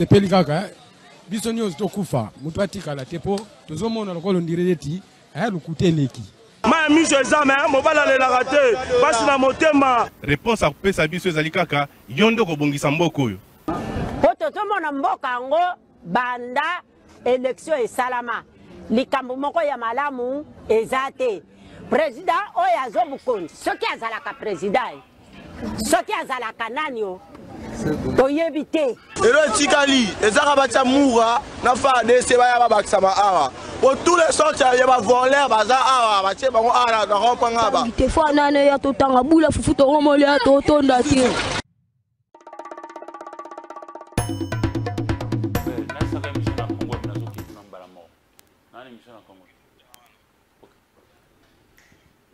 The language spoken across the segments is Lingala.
Epeli kaka biso nyonso tokufa mutu atikala tepo tozomona lokolo ndireti aya lukute leki ma miso ezame mobala lelaka te basi na motema. Réponse à pesa biso ezali kaka yondo kobongisa mboka oyo po tozomona mboka yango banda élection esalama likambo moko ya malamu eza te. Président oyo azobukonzi soki azalaka président soki azalaka nani o toyebi te. Elo etikali ezaka batia mura na FARDC baya babakisama awa po tous les sortes ya bavoleur baza awa batie bango awa na rompanga ba te fo nane ya totanga bula fufu toromoli ya totonda te.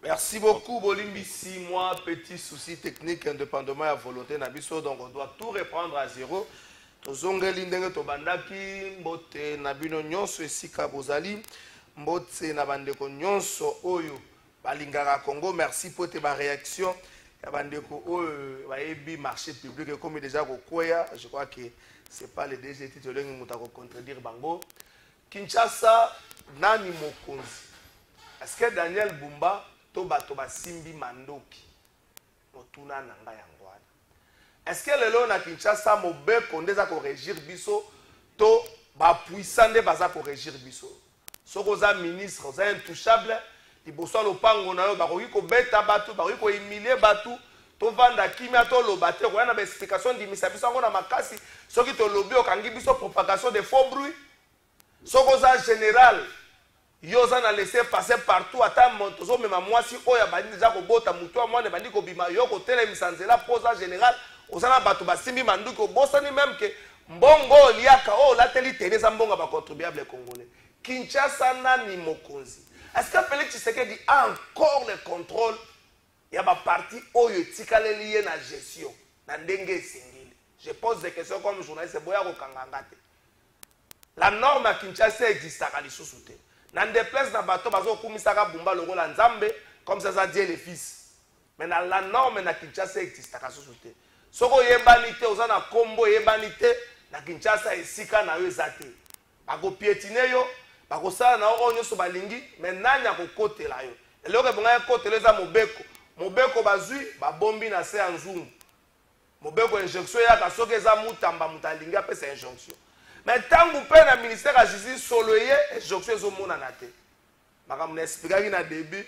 Merci beaucoup, Bolimbisi. Moi, petit souci technique, indépendamment à volonté Nabiso, donc on doit tout reprendre à zéro. Tozonge lindenge tobandaki, mbote nabino nyonso esika bozali, mbote nabandeko nyonso oyo balingaka Congo. Merci pour tes réactions. Bandeko oyo baebi marché public et comme déjà kokoya, je crois que c'est pas le DG titulaire qui m'a contredire bango. Kinshasa nani mokonzi. Est-ce que Daniel Bumba toba simbi mandoki motuna nanga yangwana? Est-ce que lelo na Kinshasa mobeko ndeza ko régir biso to ba puissant de baza ko régir biso? Soko za ministre za intouchable liboso lopango na yo ba ko beta batu ba ko humilier batu to vanda kimia to lobate ko na ba explication di misa biso ngona makasi soki to lobi okangi biso propagation de faux bruits. Soko za général yoza na laisser passer partout ata montozo mema mwasi oya bandi déjà ko bota mutu a mwana bandi ko bima yoko tele misanzela posa général osana batu basimbi manduki ko bosani même que mbongo liaka o la teli teneza mbonga ba contribuable congolais. Kinshasa nani mokonzi? Est-ce que Félix Tshisekedi a encore le contrôle ya ba parti oyo tikale lié na gestion na ndenge singili? Je pose des questions comme journaliste boya ko kangangate. La norme à Kinshasa existe à lisusu te. Dans des places na bateau bazo kumisaka bumba logo la nzambe comme ça dit les fils. Mais dans la norme na Kinshasa existe à lisusu te. Soko yebanité ozana kombo yebanité na Kinshasa esika na yo ezate. Bako piétiner yo, bako sala na onyo so balingi, mais nanya ko kotela yo. Eloko bonga kotela za mobeko. Mobeko bazui ba bombi na se anzungu. Mobeko injonction ya ka soke za mutamba mutalinga pesa injonction. Mais tant que vous payez le ministère de la Justice, soloye, je suis au monde en athée. Je expliqué na début,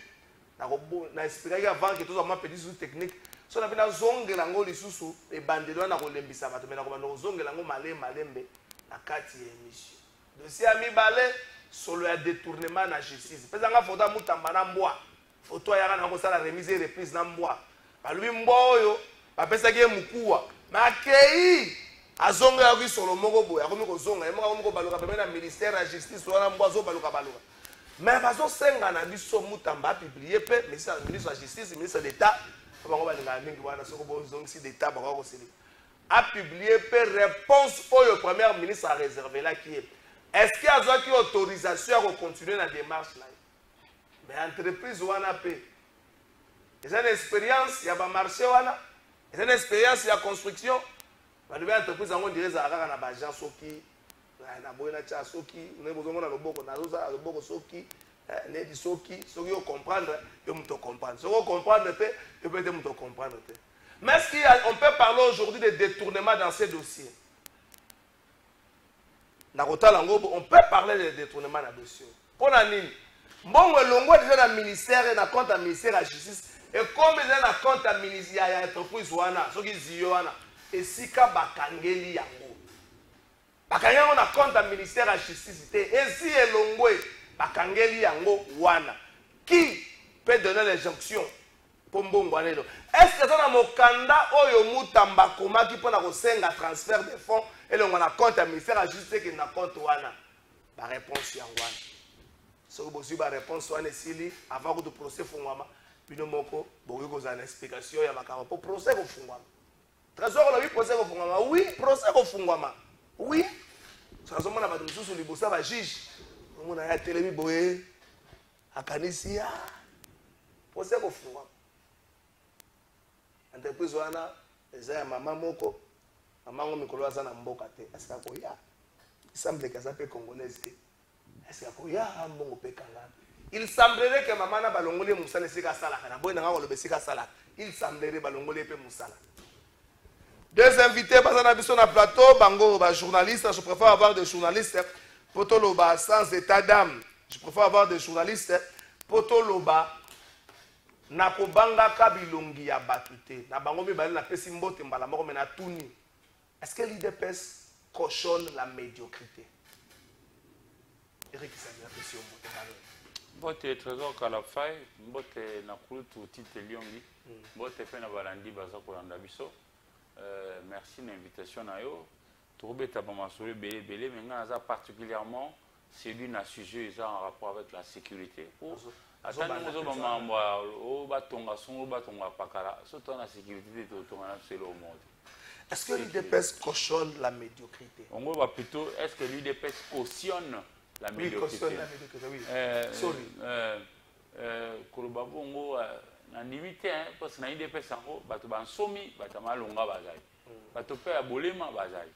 je expliqué avant que tout le monde petit sous technique. Si on a fait un zongue lango les sous et bandé dans la rolembisa, mais on a zongue lango malé malembe na kati émission. Dossier ami balé solo ya détournement na justice. Pesa nga photo mutamba na mbwa. Photo ya na ko sala remise et reprise na mbwa. Ba lui mbwa yo, ba pesa ke mukuwa. Makei azonga ya kisolo moko boya akomi kozonga yemoka komiko baluka pemena ministère de la justice wana mboazo baluka baluka mais bazo senga na biso mutamba publier pe ministre de la justice ministre d'état bango balinga mingi wana soko bozongisi d'état bango ko seli a publier pe réponse oyo premier ministre a réservé là qui est-ce qu'il a besoin qui autorisation à continuer la démarche là mais entreprise wana pe ils ont une expérience ya ba marché wana ils ont une expérience ya construction. Bah, les entreprises ont des agents soki, na boina cha soki, nous avons na loboko na rosa loboko soki, ne di soki, soki yo comprendre, yo muto comprendre. Soki comprendre peut, yo peut muto comprendre. Mais est-ce qu'on peut parler aujourd'hui de détournement dans ces dossiers? Na kota lango, on peut parler de détournement dans dossier. Pour la nini? Bon, longo déjà dans ministère na compte à ministère de la justice et comme déjà na compte à ministère ya entreprise wana, soki ziyo wana. Et si ka bakangeli yango bakangeli yango na compte à ministère de la justice et si elongwe bakangeli yango wana qui peut donner l'injonction pour mbongo anelo? Est-ce que ça na mokanda oyo mutamba komaki pona ko senga transfert de fonds elongwa na compte à ministère de la justice que na compte wana? Ba réponse yango wana so bosi ba réponse wana sili avant que le procès fungwama bino moko boyo ko za na explication ya makama pour procès ko fungwama. Trésor la oui procès au fungwama. Oui, procès au fungwama. Oui. Ça se mona ba mususu libosa ba juge. Mona ya telemi boye. Akanisia. Procès au fungwama. Entreprise wana eza ya mama moko maman mikolo aza na mboka te est-ce que koya il semble que ça peut congolaise est-ce que koya mbongo pe kanga il semblerait que maman na balongoli musala sika sala kana boy na ngolo besika sala il semblerait balongoli pe musala. Deux invités basés na biso na plateau bango ba journalistes, je préfère avoir des journalistes potoloba sans état d'âme. Je préfère avoir des journalistes potoloba na kobanga kabilongi ya batute na bango mibale na pesi mbote mbala moko mena tuni. Est-ce que l'IDPS cochonne la médiocrité? Eric Samia pesi mbote mbala. Mbote trésor Kalafai, mbote na kulutu tite liongi. Mbote pe na balandi baza kolanda biso. Merci de l'invitation na yo. Trouvé tabama sur le belé mais nga particulièrement celui na sujet en rapport avec la sécurité. Attends nous obama mwa o batonga son o batonga pakala surtout na sécurité to tonga na selo au monde. Est-ce que l'IDPS cautionne la médiocrité? On va plutôt est-ce que l'IDPS cautionne la médiocrité? Oui, cautionne la médiocrité, oui. Sorry. Kolobabongo na limité parce que na IDPS sango bato bansomi bato malonga bazali. Bato pe ya bolema bazali.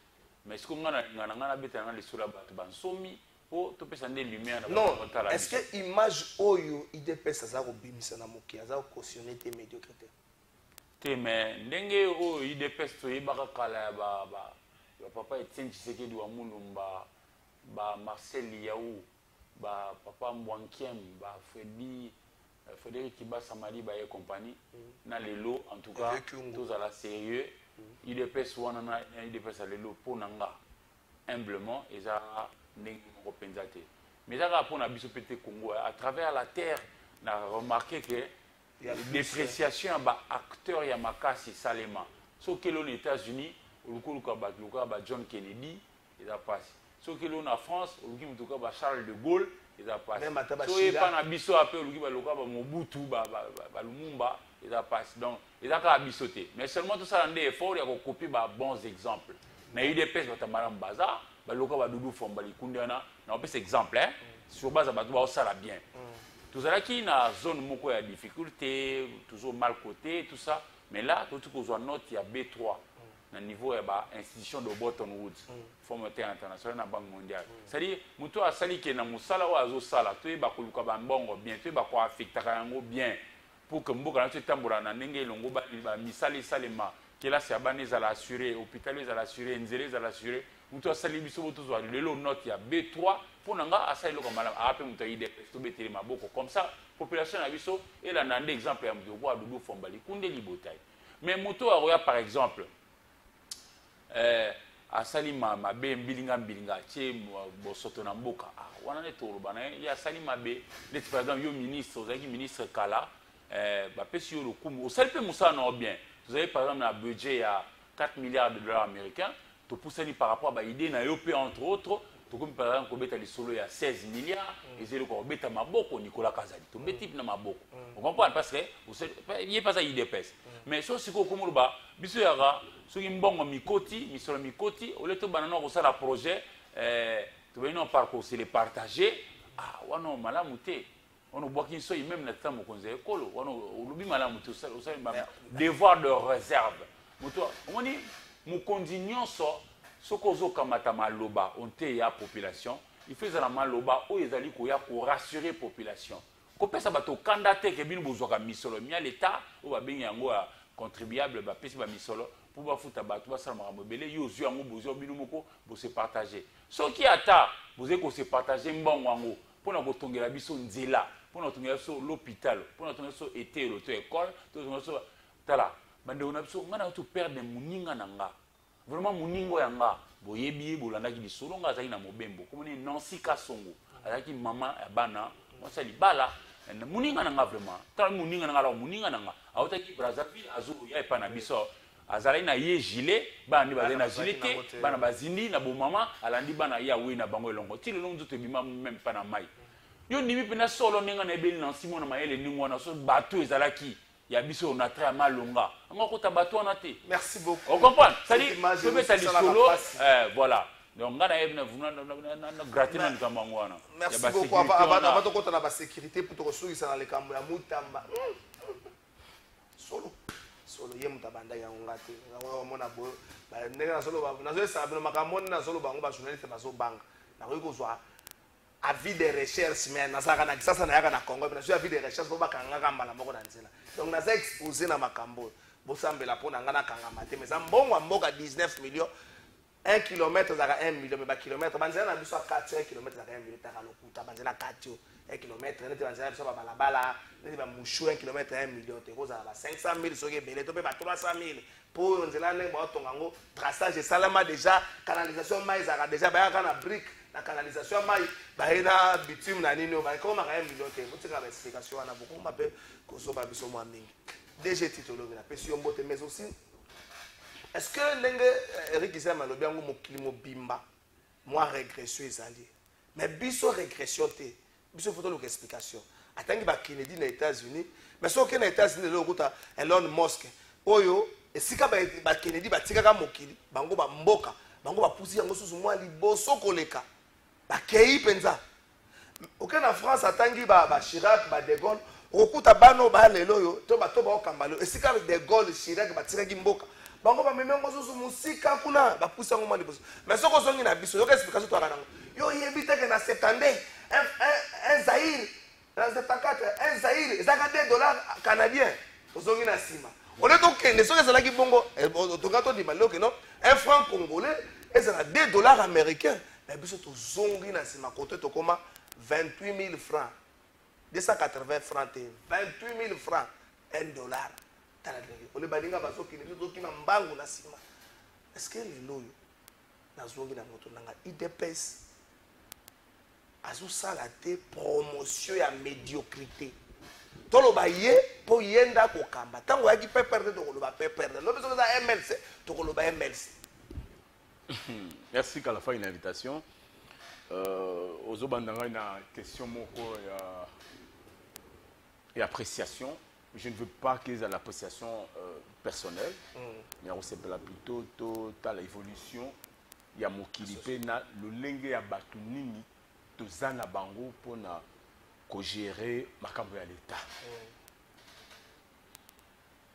Mais ce qu'on a ngana beta na lisura bato bansomi po to pesa ndé lumière na non, est-ce que image oyo IDPS aza ko bimisa na moki aza ko cautionner tes médiocrités? Te mais ndenge o IDPS to yebaka kala ba papa Etienne Tshisekedi wa Mulumba ba Marcel Yaou ba papa Mbwankiem ba Frédéric Kibasa Maliba et compagnie na lelo en tout cas tous à la sérieux IDPS wana na IDPS à lelo pour nanga humblement et ça n'est repensate mais ça pour na biso pété Congo à travers la terre na remarqué que dépréciation ba acteur ya makasi salema so que les États-Unis ulukuruka ba John Kennedy et ça passe so que l'on en France ulukuruka ba Charles de Gaulle et ça passe so et pas na biso appel ulukuruka ba Mobutu ba Lumumba et ça passe donc et ça ka bisoté mais seulement tout ça ndé effort ya ko copier ba bons exemples na IDPS ba tamara mbaza ba loka ba Doudou Fombali kundiana na opes exemple hein sur base ba tout ça la bien tout ça qui na zone moko ya difficulté toujours mal coté tout ça mais là tout ko zo note ya B3 na niveau ya ba institution de Bretton Woods formateur international na banque mondiale c'est-à-dire muto asali ke na musala wa zo sala to ba kuluka ba mbongo bien to ba ko affecta kango bien pour que mboka na to tambura na ndenge longo ba misali salema que là c'est abané à l'assurer hôpital à l'assurer nzele à l'assurer muto asali biso to zo lelo note ya B3 pour nanga asali lo kamala ape muto IDPS to beteli maboko comme ça population na biso et là nande exemple ya muto kwa Doudou Fombali kunde libotai mais muto aroya par exemple asali mabe mbilinga tie bosoto na mboka wana ne toloba na ya asali mabe net par exemple yo ministre ozaki ministre kala ba pesi yo lokumu osali pe musa na bien vous avez par exemple un budget à 4 milliards de dollars américains to poussani par rapport à ba idée na yo pe entre autres to comme par exemple ko beta li solo ya 16 milliards et c'est le ko beta maboko Nicolas Kazali to beti na maboko on comprend parce que vous il est pas ça IDPS mais so siko komuluba biso yaka soki mbongo mikoti misolo mikoti au lieu to banana ko sala projet to beno parcours c'est les partager wana malamu te on boit qui soit même na temps ko nze ekolo wana ulubi malamu te ça devoir de réserve moto on dit mukonzi nyonso soko zo kamata maloba onte ya population il fait ça maloba o ezali ko ya ko rassurer population ko pesa bato candidat ke bino bozwaka misolo mia l'état o ba bengi yango contribuable ba pesi ba misolo pour ba futa bato ba sala makambo belé yo zwi yango bozwa bino moko bo se partager soki ata boze ko se partager mbongo yango pona ko tongela biso nzela pona tongela so l'hôpital pona tongela so etelo to école to tongela so tala bande on a biso ngana to perdre muninga nanga vraiment muningo yanga boyebi bolandaki lisolo nga azali na mobembo komoni Nancy Kasongo azaki mama ya bana mwasa libala muninga nanga vraiment tala muninga nanga la muninga nanga autaki Brazzaville azuru ya epa na biso azali na ye gilet bana bazali na gilet te bana bazindi na bo mama alandi bana ya we na bango elongo ti lelo nzoto bima même pas na mai yo ndimi pena solo ninga na ebeli Nancy mona mayele ningo na so bato ezalaki ya biso on a très mal longa ngoko tabato na te merci beaucoup on comprend ça dit je vais salir solo voilà donc ngana yebna na gratina nzamangwana merci beaucoup avant de compter na ba sécurité pour te ressourcer dans les camps ya mutamba solo ye mutabanda ya ngati mona bo ba ndenge solo ba nazo sabe no makamoni na solo bango ba journaliste bazo banga na ko kozwa avis de recherche mais na saka na kisasa na yaka na Congo mais na avis de recherche bo bakanga kambala moko na nzela donc na za exposer na makambo bo sambela pona ngana kanga mate mais mbongo mboka 19 millions 1 km zaka 1 million mais ba kilomètre banzela na biso 4 km zaka 1 million taka lokuta banzela 4 1 km nete banzela biso ba balabala nete ba mushu 1 km 1 million te ko za ba 500 000 soki belé to pe ba 300 000 pour nzela ndenge ba tongango traçage salama déjà canalisation mai zaka déjà ba yaka na brique la canalisation mai ba ina bitume na nini ba ko maka 1 million te ko tika ba explication na beaucoup ma pe ko so ba biso mwa mingi DG titologue na pesi mbote mais aussi est-ce que Eric Gisèle malobi yango mokili mobimba moi régression ezali mais biso régression te biso faut une explication atangi ba Kennedy na États-Unis mais so ke na États-Unis le okuta Elon Musk oyo esika ba Kennedy batikaka mokili bango ba mboka bango ba pusi yango susu mwa liboso koleka ba kei penza oke na France atangi ba Chirac ba De Gaulle okuta bano ba lelo yo to ba okambalo esika De Gaulle Chirac batikaki mboka bango ba memengo susu musika kuna ba pusi yango mwa liboso mais soko zongi na biso yo ka explication to akana yo yebita ke na 70 un Zaïre dans 74 un Zaïre ezaka $2 canadiens ozongi na sima ole to kende soki ezalaki bongo tonga to dima loke non un franc congolais ezala $2 américains mais biso tozongi na sima kote tokoma 28 000 francs 280 francs te 28 000 francs $1 tala ndenge ole balinga bazokende biso tokima mbangu na sima est-ce que lelo yo nazongi na moto nanga IDPS azosala te promotion ya médiocrité toloba ye po yenda kokamba tango yaki pe perdre tokoloba pe perdre lobi sokoza MLC tokoloba MLC. Merci qu'à la fin une invitation aux obandanga na question moko et appréciation. Je ne veux pas qu'ils aient l'appréciation personnelle mais on s'appelle plutôt total évolution ya mokili pe na lolenge ya batu nini tozana bango pona ko gérer makambo ya l'état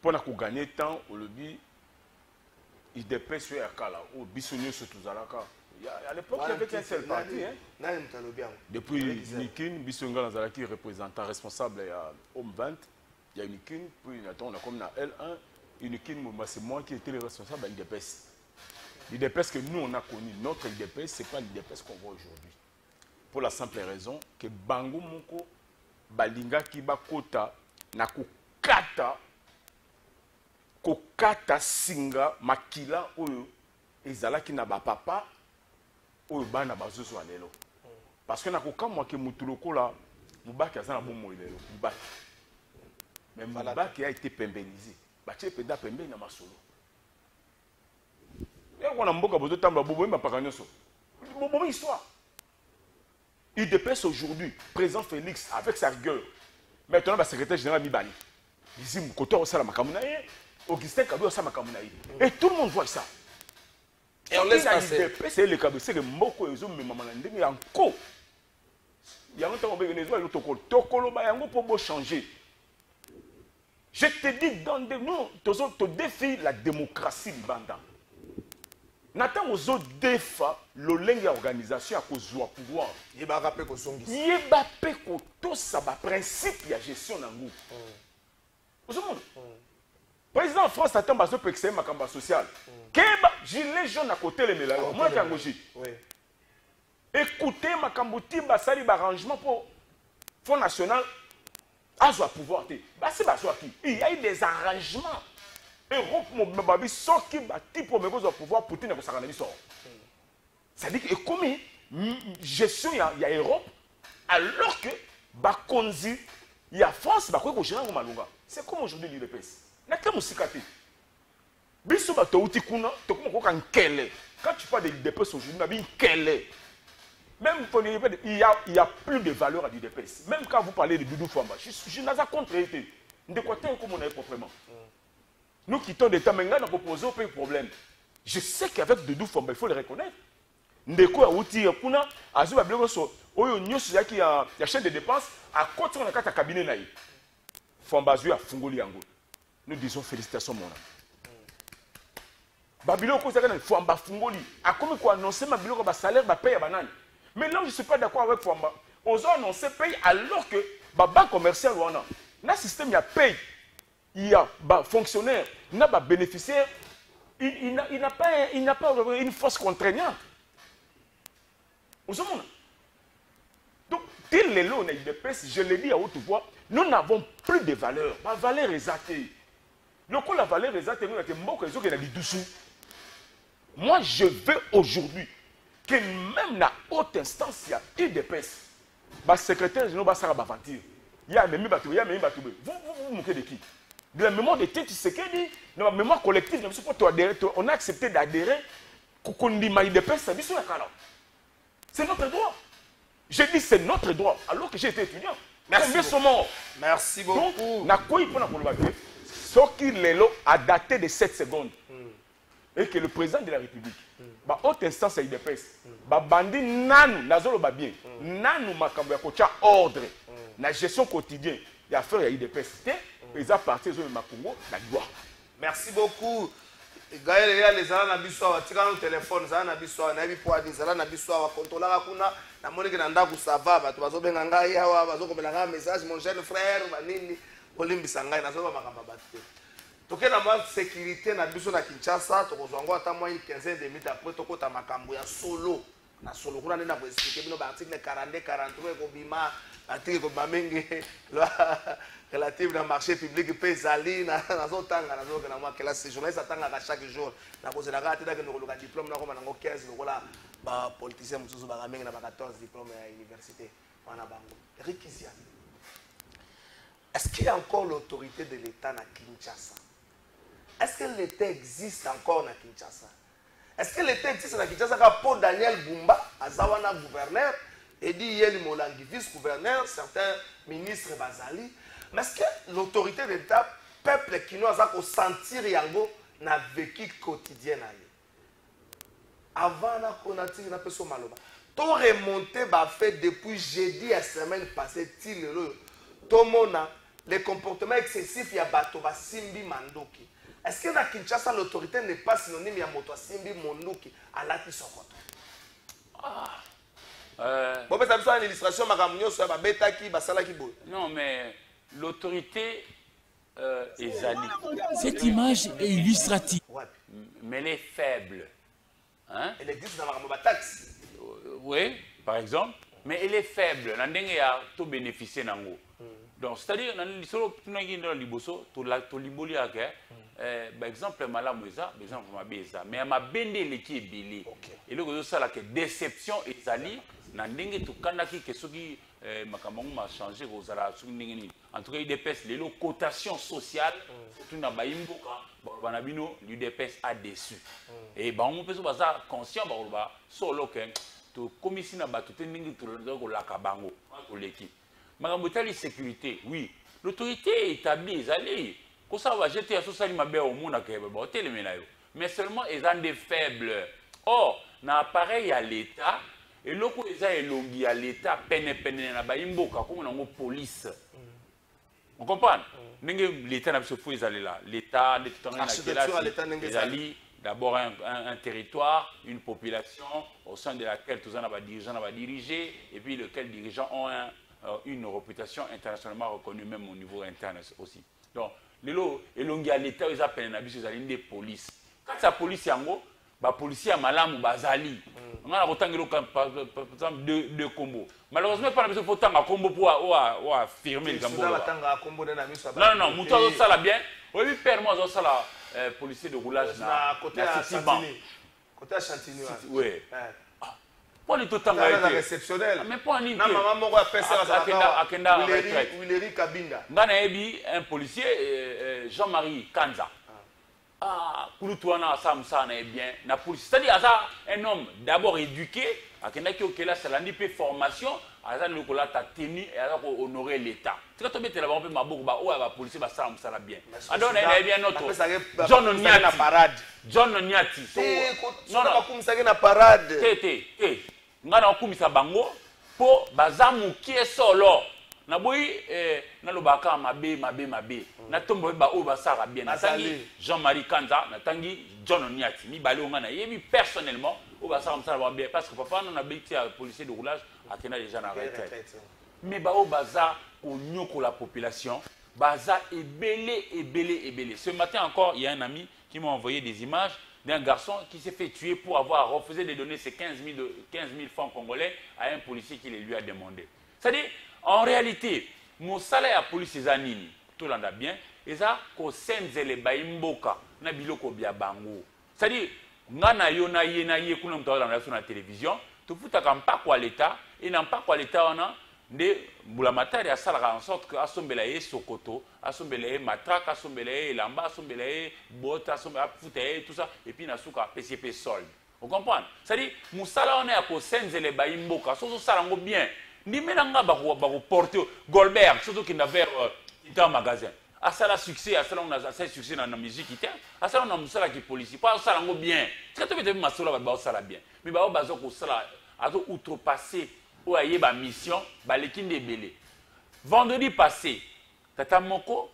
pona ko gagner temps au lobby il dépêche ya kala au bisonyo surtout zalaka à l'époque il y avait qu'un seul parti hein depuis Nikin bisonga nazalaki représentant responsable ya Homme 20 il y a Nikin puis on a comme na L1 Nikin c'est moi qui était le responsable de l'IDPS. L'IDPS que nous on a connu notre IDPS c'est pas l'IDPS qu'on voit aujourd'hui. Pour la simple raison que bango moko balinga ki bakota na kokata singa makila oyo ezalaki na ba papa oyo bana bazozo alelo parce que na kokamwa ke mutuloko la mubaki azana bomo lelo mubaki mais mubaki a été pembénisé batie penda pembeni na masolo et on a mboka bozo tamba bobo mapaka nyonso bobo histoire. Il dépêche aujourd'hui, président Félix, avec sa rigueur. Maintenant, le secrétaire général Mibani. Il dit, Augustin Kabou, et tout le monde voit ça. Et on laisse passer. C'est le Kabou, c'est que Moko et Zoum, maman, il y a encore. Il y a un temps où il y a un Tokolo, il y a un pour changer. Je te dis, dans des nous, tu défies la démocratie libanda. Nathan ozo defa lolenga organisation à cause du pouvoir. Yeba rappé ko songi. Yeba pe ko to sa ba principe ya gestion nangu. Ozo président en France attend bazo pe excès makamba social. Keba gilet jaune à côté les melalo. Moi kangoji. Oui. Écoutez makambo timba sali ba arrangement pour Fonds national azo pouvoir té. Ba c'est bazo qui. Il y a eu des arrangements. Europe mobabi soki bati pour me cause pouvoir Poutine ko sakana biso. Ça dit que comme gestion ya Europe alors que ba konzi ya France ba ko gérer malunga. C'est comme aujourd'hui l'UDPS. Na ke musikati. Biso ba to uti kuna to ko kan kele. Quand tu parles de l'UDPS aujourd'hui na bin kele. Même pour il y a plus de valeur à l'UDPS. Même quand vous parlez de Doudou Famba, je n'ai pas contre été. De quoi comme on est proprement. Nous quittons des temps maintenant, nous proposons pas de problème. Je sais qu'avec Doudou Famba, il faut le reconnaître. Ndeko a outil kuna azu bablego so oyo nyoso yaki ya chaîne de dépenses à côté on a kata cabinet naï. Famba zu a fungoli yango. nous disons félicitations mon ami. Babylone ko saka na Fwamba fungoli a comme quoi annoncer ma biloko ba salaire ba paye banane. Mais là je suis pas d'accord avec Fwamba. On a annoncé paye alors que ba banque commerciale wana na système ya paye. Il y a ba fonctionnaire, il n'a pas bénéficiaire, il n'a pas une force contraignante. Vous savez? Donc, tel les lots de pèse, je l'ai dit à haute voix, nous n'avons plus de valeur. La valeur est zatée. Donc, la valeur est zatée, nous avons dit dessous. Moi, je veux aujourd'hui que même dans haute instance, il y a une dépêche. Le secrétaire général va aventure. Il y a même bateau, il y a même bateau. Vous moquez de qui? De la mémoire de tête, c'est ce qu'il dit. Dans la mémoire collective, on a accepté d'adhérer. C'est notre droit. J'ai dit c'est notre droit, alors que j'étais étudiant. Combien sont morts? Merci beaucoup. Donc, ce qui a daté de 7 secondes. Et que le président de la République, haute instance à IDPS, bandi nanu, nazolo bien, nanu makambo ya kocha ordre, la gestion quotidienne, il y a affaire à IDPS, président parti de Makongo, la loi. Merci beaucoup. Gaël, il y a les gens qui ont un téléphone, les gens qui ont un poids, les gens qui ont un contrôleur, na monike na ndaku sava bato bazobenga ngai awa bazokomela message mon jeune frère manini olimbisa ngai nazoba makamba bato toke na ma sécurité na biso na Kinshasa tokozwa ngo ata moins une quinzaine de minutes après tokota makambo ya solo na solo kuna nenda ko expliquer bino ba article 42 43 ko bima article ko bamenge relative na marché public pezali na zotanga na zoke na moi classe journaliste atanga chaque jour na kozela ka tida ke nokoloka diplôme na ko manango 15 lokola ba politicien mususu ba kamenga na ba 14 diplômes à l'université wana bango Rikizia. Est-ce qu'il y a encore l'autorité de l'État na Kinshasa? Est-ce que l'État existe encore na Kinshasa? Est-ce que l'État existe na Kinshasa pour Daniel Bumba azawana gouverneur et dit Yeli Molangi vice-gouverneur, certains ministres Bazali? Mais est-ce que l'autorité de l'État, peuple qui nous a sentir yango na vécu quotidien avant qu'on a tiré na peso maloba tout remonté ba fait depuis jeudi à semaine passée tout mona les comportements excessifs ya bato ba simbi mandoki. Est-ce que na Kinshasa l'autorité n'est pas synonyme ya moto simbi mondoki à la Sokoto? Bon mais ça besoin une illustration makamnyo sur ba betaki ba salaki bo. Non mais l'autorité est zali. Cette image est illustrative. Mais elle est faible. Hein? Elle existe dans la taxe. Oui, par exemple. Mais elle est faible. Il y a tout bénéficier nango. Donc, c'est-à-dire, dans par exemple, Malamuza, par exemple, Mabeza. Mais ma bende l'équipe est belé. Et le gros ça là que déception et zali. Nandenge tout kanaki que ceux qui makamong m'a changé aux ala en tout cas l'UDPS les cotations sociales tout na baimboka banabino l'UDPS a déçu et ba on peut se baser conscient ba solo que to commission na batu tendingi to la kabango pour l'équipe makambo tali sécurité oui l'autorité établie ezali ko ça va jeter à sociali mabe au monde que ba hôtel menayo mais seulement ils ont des faibles. Or na appareil à l'état et loko eza elongi à l'état pene na baimboka comme na police. On comprend? L'état n'a pas se fouiller là. L'état d'abord un territoire, une population au sein de laquelle tous les dirigeants va diriger et puis lesquels dirigeants ont une réputation internationalement reconnue même au niveau interne aussi. Donc les elongi à l'état ils appellent na biso des police. Quand sa police yango ba policier à malamu bazali on a retangelo par exemple deux combos malheureusement pas besoin faut tanga combo pour affirmer le gambo non non muto ça la bien oui père moi ça la policier de roulage na côté à Chantini oui pas du tout tanga exceptionnel mais pas ni na maman moko a fait ça akenda Willeri Kabinda ngana ebi un policier Jean-Marie Kanza. Ah, Kouloutouana, Samsana est bien. La police, c'est-à-dire, un homme d'abord éduqué, à qui là, c'est la formation, à ça, nous avons tenu et à honorer l'État. C'est quand on met là-bas, on peut m'abouer, la police, ça va bien. Alors, on a bien notre John Onyati. John Onyati. Non, non, on a parade. On a un bango pour Bazamu qui est solo. na boyi na lobaka mabe na tombo ba o ba sara bien na tangi Jean-Marie Kanza na tangi John Oniati mi bali onga na yebi personnellement o ba sara msala ba bien parce que papa na biti à policier de roulage atena déjà na retraite mais ba o baza au nyoko la population baza ebele. Ce matin encore il y a un ami qui m'a envoyé des images d'un garçon qui s'est fait tuer pour avoir refusé de donner ses 15 000 francs congolais à un policier qui les lui a demandé. C'est-à-dire, en réalité, mon salaire à la police est nini, tout le monde a bien, et ça, qu'on senzele baimboka, na biloko bia bango. C'est-à-dire, ngana yo na ye kuna mtawala sur la télévision, tout fout à pas quoi l'État, et n'a pas quoi l'État on a, de Boulamatari a salara en sorte que Assombelaye Sokoto, Assombelaye Matraque, Assombelaye Lamba, Assombelaye Bota, Assombelaye tout ça, et puis Nasuka PCP solde. Vous comprenez? C'est-à-dire, Moussala on est à Kosenzele Baimboka, surtout ça l'ango bien. Ni menanga bako porter Goldberg, surtout qu'il n'avait un magasin. À ça la succès, à ça on a assez succès dans la musique, à ça on a Moussala qui police, pas ça l'ango bien. C'est que tu veux dire Massola va ça bien. Mais bah bazo ko sala, a outrepassé. Ou aye ba mission balekinde ebele. Vendredi passé, tata moko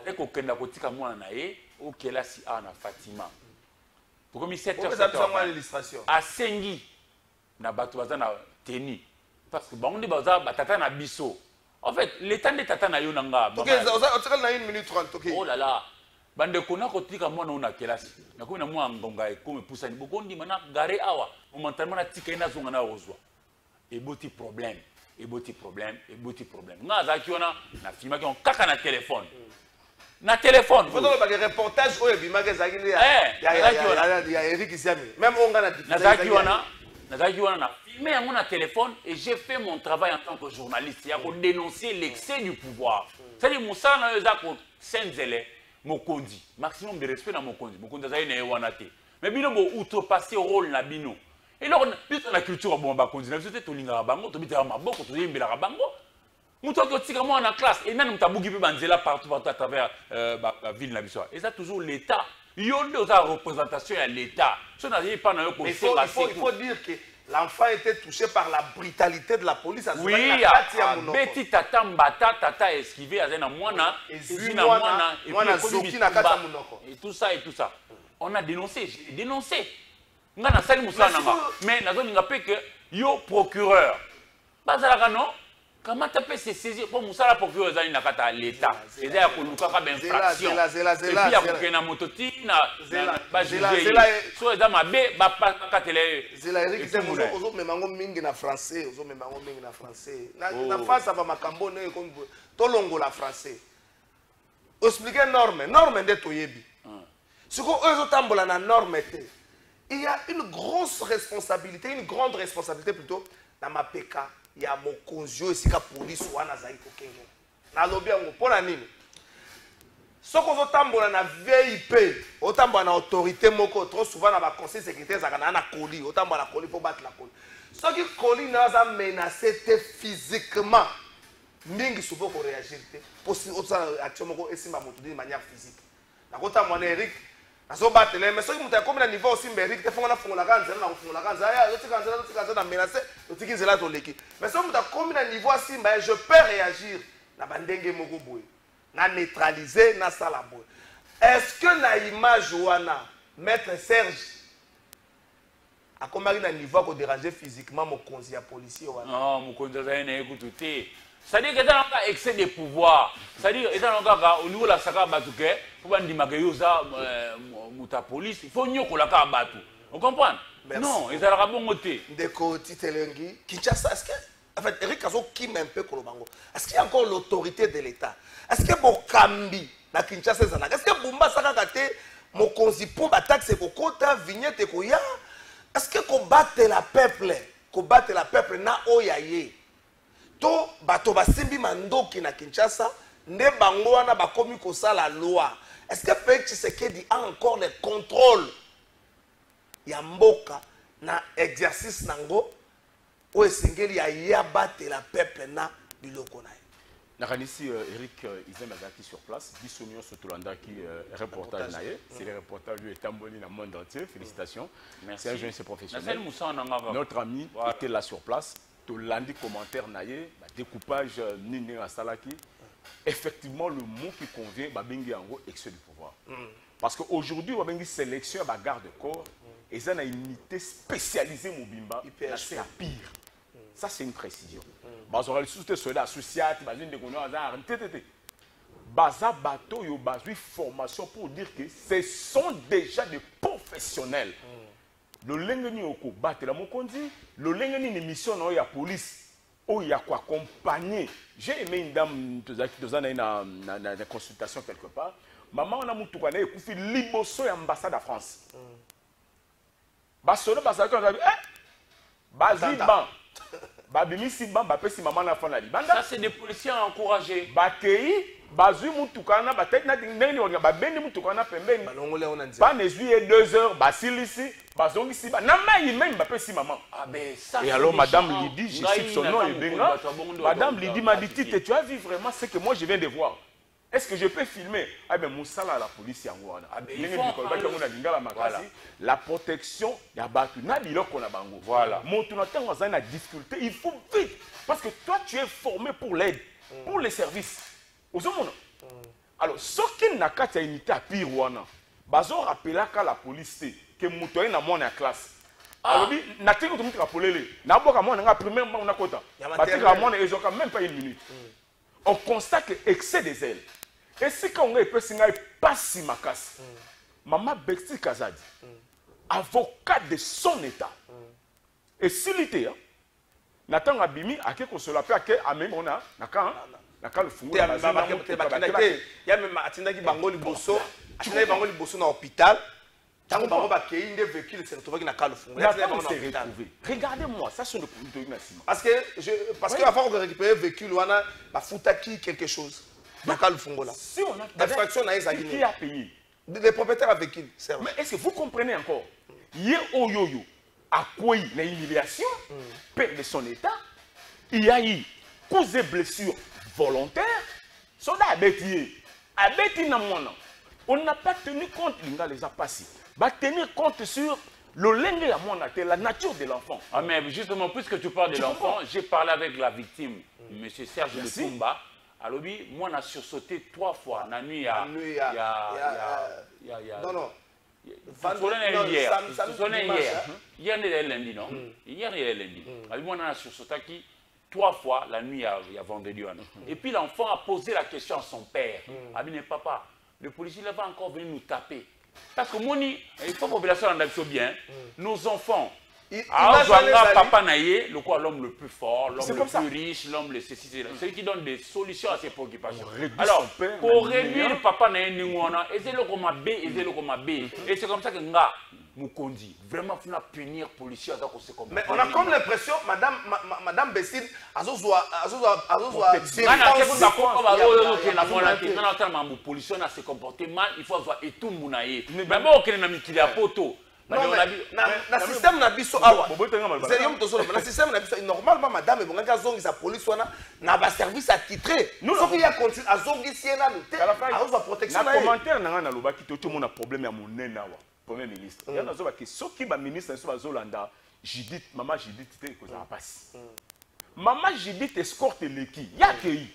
avec okenda kotika mwana na ye o kelasi ana Fatima. Pour comme 7h l'illustration. Asengi na bato baza na teni parce que bango baza batata na biso. En fait, l'état de tata na yo nanga. OK, on na 1 minute 30, OK. Oh là là. Bande kona kotika mwana una kelasi. Na ko na mwa ngonga ekome pusani bokondi mana gare awa. Momentalement na tika ina zonga na ozwa. Et beaucoup problème. Nga zaki wana na filma ki on kaka na téléphone. Na téléphone. Faut donc le reportage o ebimaka zaki ya Eric Siami. Même on nga na zaki wana na filmer yango na téléphone et j'ai fait mon travail en tant que journaliste. Ya ko dénoncer l'excès du pouvoir. C'est-à-dire Moussa na yo zako senzele mokondi. Maximum de respect na mokondi. Mokondi zaki na wana te. Mais bino bo outrepasser rôle na bino. Et là, la culture a bon continue. C'était tout l'inga bango, tout bita maboko, tout yembela bango. Mouto ko tika moi en classe et nan mtabugi pe banzela partout à travers la ville na biso. Et ça toujours l'état. Yonde za représentation à l'état. Ça n'a pas na yo ko. Il faut dire que l'enfant était touché par la brutalité de la police. Oui, Betty tata mbata tata esquivé azena mwana, ezina mwana et puis et tout ça. On a dénoncé, j'ai dénoncé. Mais nous avons que yo procureur. Bazalaka non? Comment tu peux se saisir pour Moussa procureur dans l'État? Et là, il y a une infraction. Et puis il y a une mototine. Soit dans ma baie, Zela Eric, vous avez mingi na français, vous avez mingi na français. Na France ça va makambo ne comme tolongo la français. Expliquer norme de toyebi. Ce qu'on eux tambola na norme te. Il y a une grande responsabilité plutôt dans ma PK. Il y a mon conjoint ici la police ou na zaiko kengo. Na lobby ngo pona nini. Soko zo tambola na VIP, otambola na autorité moko trop souvent na ba conseil sécuritaire za na colis, otambola na colis pour battre la colis. Soki colis na za menacer physiquement. Mingi souvent ko réagir te. Possible autre action moko esimba moto d'une manière physique. Na kota mwana Eric azo batele mais soki muta comme na niveau aussi mberique te fonga na fonga la kanza na fonga la kanza ya yotika na menacer yotiki nzela to leki mais soki muta comme na niveau simba je peux réagir na bandenge moko boy na neutraliser na sala boy est-ce que na image wana maître Serge akomaki na niveau ko déranger physiquement mokonzi ya policier wana non mokonzi za ene ekututé. C'est-à-dire que dans un excès de pouvoir, c'est-à-dire que dans un au niveau de la Saka Batouke, pour pas dire que ta police, il faut mieux qu'on la batou. Vous comprenez? Non, ils ont la bonne côté. Ndeko Titelengi, Kinshasa, est-ce que, en fait, Eric Kazo qui un peu Kolobango, est-ce qu'il y a encore l'autorité de l'État? Est-ce que Bokambi, na Kinshasa, est-ce que Bumba Sakakate, Mokonzi Pumba taxe Kokota, Vignette Koya, est-ce que combattre la peuple na Oyaye? To bato basimbi mandoki na Kinshasa ne bango wana bakomi kosala loi. Est-ce que Félix Tshisekedi a encore le contrôle ya mboka na exercice nango o esengeli ya battre la peuple na biloko na ye? Nakanisi Eric Izemazaki sur place, Bissonio Sotolanda qui reportage naie, c'est le reportage lui est tamboli dans le monde entier. Félicitations. C'est un jeune professionnel. Notre ami était là sur place. landi commentaire naïe, découpage nini à salaki. Effectivement, le mot qui convient, babengi yango excès du pouvoir. Parce qu'aujourd'hui, babengi sélection à garde-corps, et ça a une unité spécialisée mobimba, c'est la pire. Ça, c'est une précision. Parce que les soldats associés, Baza bateau yo bazui formation pour dire que ce sont déjà des professionnels. Le lengeni oko battre la mokondi, le lengeni une mission na ya police, o ya ko accompagner. J'ai aimé une dame na consultation quelque part. Maman on a mutu kana ekufi liboso ya ambassade de France. Basola bazaki on a dit bazi ban. Babimisi ban bapesi maman na fa na libanda. Ça c'est des policiers encouragés. Bakei bazui mutukana batete na ndeni on ba bendi mutukana pembeni balongole on andi pas nezuye 2 heures basilisi bazongisi ba na mai même bapesi maman. Ah ben ça. Et alors madame Lydie, je cite son nom et benga. Madame Lydie m'a dit tu as vu vraiment ce que moi je viens de voir. Est-ce que je peux filmer? Ah ben Moussala à la police yangoana. Ah ben la protection ya batu na biloko na bango. Voilà. Mon tonateur on a une difficulté, il faut vite parce que toi tu es formé pour l'aide, pour les services. Alors, ce qui n'a qu'à être unité à pire, bazo rappela ka la police que mutoye na mon en classe. Alors, na tingo to mutu rapolele. Na boka mon nga premièrement on a kota. Batika mon ezoka même pas une minute. On constate que excès des ailes. Et si quand on est peut singa pas si makas. Maman Bexi Kazadi, avocat de son état. Et s'il était Nathan Abimi a quelque chose la paix à même on a naka le fou. Il y a même atindaki bango liboso, atindaki bango liboso na hôpital. Tango bango ba kei inde véhicule c'est retrouvé na ka le fou. Regardez-moi, ça c'est le produit national. Parce que avant de récupérer véhicule wana ba futaki quelque chose. Na ka le fou là. Si on a d'infraction na ezali qui a payé les propriétaires avec véhicule. Mais est-ce que vous comprenez encore? Yé oyoyo a quoi la humiliation, perte de son état, il y a eu cause de blessures volontaires, soldat abeti na mona. On n'a pas tenu compte, l'inga les a passés. Va tenir compte sur le lenge à mona, la nature de l'enfant. Ah mais justement, puisque tu parles de l'enfant, j'ai parlé avec la victime, M. Serge de Tumba. Alors lui, moi, on a sursauté 3 fois la nuit Non, non. Hier, il est lundi, non? Hier, il est lundi. Alors moi, on a sursauté 3 fois la nuit à vendredi. Et puis l'enfant a posé la question à son père. Ah bien, papa, le policier va encore venir nous taper. Parce que moi, il faut que la population en aille bien. Nos enfants. Papa Naye, l'homme le plus fort, l'homme le plus riche, l'homme le ceci, celui qui donne des solutions à ses préoccupations. Alors, pour réduire Papa Naye, et c'est comme ça que nga Mukondi, vraiment, il faut punir les policiers. Mais on a comme l'impression, Madame Bessine, policier se comporter mal, il faut avoir et tout le monde. Mais bon, on a poto. Non, mais système na biso awa. Na système na biso normalement madame ebonga zongi sa police wana na ba service attitré. Nous ce qu'il y a continue à zongi siena le té. À sa protection na commentaire na na loba ki to mona problème ya monene awa. Premier ministre. Il y a na zoba ki soki ba ministre so bazolanda Judith, maman Judith te ko za passe. Maman Judith escorte leki. Ya kei.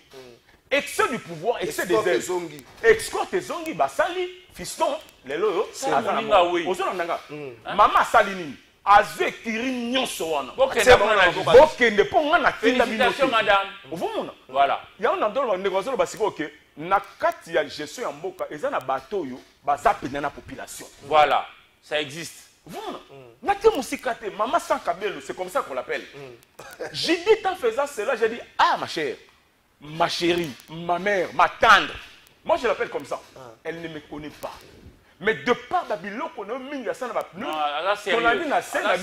Excès du pouvoir, excès des ailes. Escorte zongi basali fiston lelo maman salini azwe kiri nyonso wana bokende po nga na tinda félicitations madame ovumuna voilà ya on ndolo négocier basiko ke na kati ya gestion ya mboka eza na bato yo baza pena na population voilà ça existe ovumuna na te musika te maman sans kabelo c'est comme ça qu'on l'appelle j'ai dit en faisant cela j'ai dit ah ma chère ma chérie ma mère ma tendre moi je l'appelle comme ça elle ne me connaît pas. Mais de par Babylone, on a mis la scène à on a dit la scène à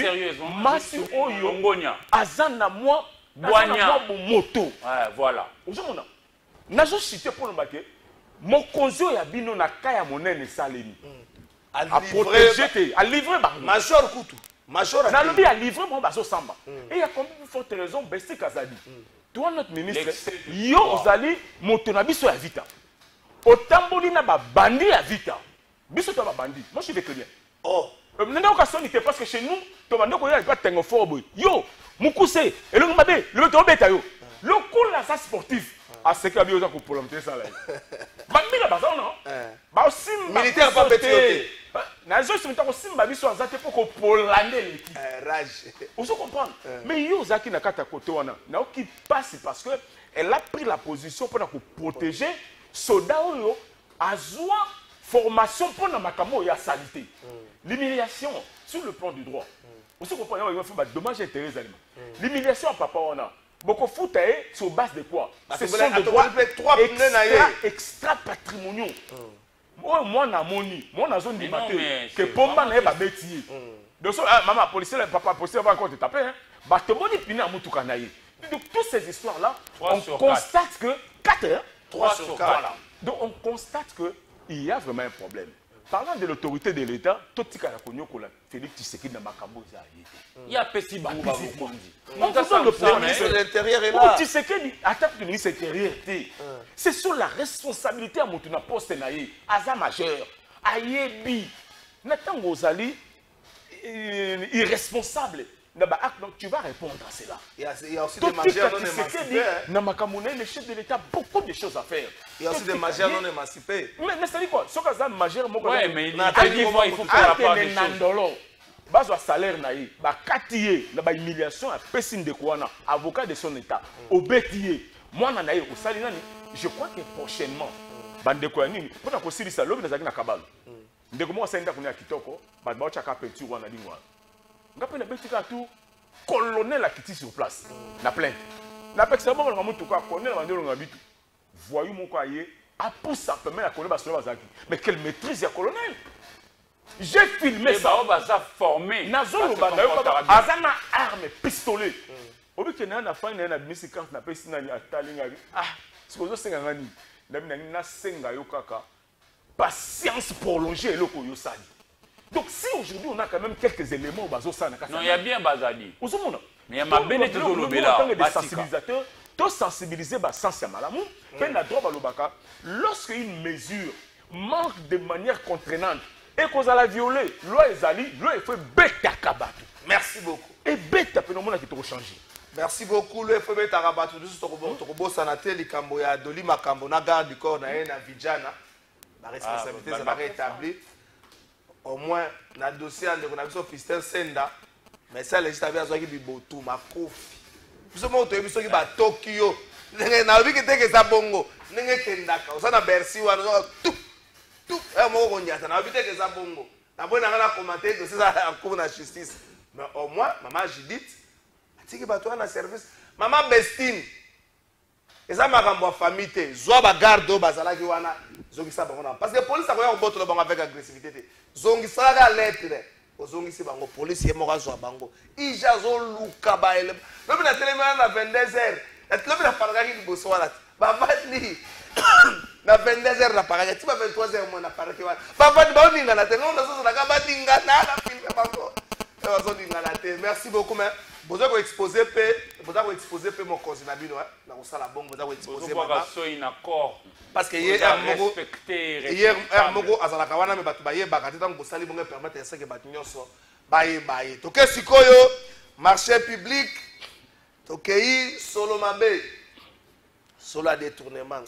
Massi Oyo, Azana moi, Boigna, moto. Voilà. Aujourd'hui, on a cité pour le baquet. Mon conso ya bino na kaya monene salini. À protéger, à livrer. Major Koutou. Major. Na lobi à livrer mon baso samba. Et il y a combien de fortes raisons, Bessie Kazadi. Toi, notre ministre, yo ozali motonabiso ya vita. Otamboli na ba bandi ya vita. Biso to ba bandi. Moi je vais que bien. Oh. Nenda okasoni te parce que chez nous, to bandi ko ya pas tengo fobo. Yo, Mukuse, et le Mabé, le météo bétaillot. Le coup là, ça sportif. À ce qu'il y a besoin pour prolonger ça là. Mais la base, non? Bah aussi, militaire pas pété. Nazo, c'est maintenant aussi, ma vie soit azate pour qu'on polander l'équipe. Rage. Vous comprenez? Mais yo, Zaki n'a qu'à ta côté, on a qui passe parce que elle a pris la position pour protéger soldats à joie formation pour la macamo et à salité. L'humiliation sur le plan du droit. Vous comprenez? Il faut dommage intérêt aliments. L'humiliation, papa, on a. Beaucoup de foot sur base de quoi? Ce sont des droits extra patrimoniaux. Moi, na moni, moi, na zone du matin, que Pomba n'a pas bêtisier. Donc, maman, policier, papa, policier va encore te taper. Bah, te moni pina moutou kanaye. Donc, toutes ces histoires-là, on constate que 4 heures, 3 sur 4. Voilà. Donc, on constate qu'il y a vraiment un problème. Parlant de l'autorité de l'État, tout ce qu'on a connu, Félix Tshisekedi n'a pas il y a Pessi Bambi. On faisant le ministre de l'Intérieur est là. Tshisekedi attaque le ministre de l'Intérieur. C'est sur la responsabilité à mon poste naïe, Aza majeur, Ayebi, Nathan Gozali, irresponsable. Donc tu vas répondre à cela. Il y a aussi des majeurs non émancipés. Le chef de l'État a beaucoup de choses à faire. Il y a aussi des majeurs non émancipés. Mais ça dit quoi? Ce que ça majeur, ouais, mais il faut faire la part des choses. Bazo salaire naïe, ba katiye, na ba humiliation à pesine de quoi avocat de son état, obétier. Moi na naïe au salinani, je crois que prochainement, bande quoi nini, pour la possibilité ça lobi na zaki na kabalo. Ndeko mo senda kunya kitoko, ba ba chaka peinture wana lingwa. Ngape na betika tout colonel a quitté sur place. Na plainte. Na pexa bon na mutu ka colonel mandelo ngabitu. Voyou mon quoi yé, a pousse à permettre la colonel ba bazaki. Mais quelle maîtrise ya colonel? J'ai filmé ça. Formé. Nazolo Azana arme, pistolet. Obi kena na fine na bimisi carte na pesi na atalinga. Ah, sikozo senga ngani. Na senga yo kaka. Patience prolongée loko yo sali. Donc si aujourd'hui on a quand même quelques éléments bazo sana kaka. Non, il y a bien bazali. Ozomona. Mais il y a ma bene toujours le bela. Des sensibilisateurs, to sensibiliser ba sens ya malamu, peine la droit balobaka. Lorsque une mesure manque de manière contraignante et qu'on a la violée, loi ezali, loi il faut bêta kabatu. Merci beaucoup. Et bêta phénomène qui te changer. Merci beaucoup. Le faut bêta kabatu. Nous sommes tokobo sanate likambo ya doli makambo na garde du corps na na vijana. La responsabilité ça va rétablir. Au moins na dossier de connexion Fistel Senda. Mais ça les avait azwaki bibotu makofi. Nous sommes au biso ki ba Tokyo. Na obi kiteke za bongo. Ndenge kendaka. Osana Bercy wana tout. Tout est mort on y a ça n'a pas été que ça bongo. La bonne a commenté que c'est ça en cours de justice. Mais au moins maman Judith a dit que bateau na service maman Bestine et ça m'a renvoyé famille te zoa ba garde bazala ki wana zongi sa bango parce que police a koya boto le bango avec agressivité te zongi sa ga lettre ozongi si bango police est mort zoa bango ija zo luka ba ele même na télévision na 22h la télévision na paraka ki boso wala ba vatli na 22h na paraka ti ba 23h mo na paraka wana ba vatli ba ninga na tengo na so na ka ba ninga na filme bango zo ninga na te merci beaucoup mais vous avez exposé mon cousin Nabino na kosala bongo vous avez exposé parce que hier moko azalaka wana me batu baye bakati tant ko sali bongo permettre ça que batu nyonso baye to ke sikoyo marché public to kei solo mabe solo détournement.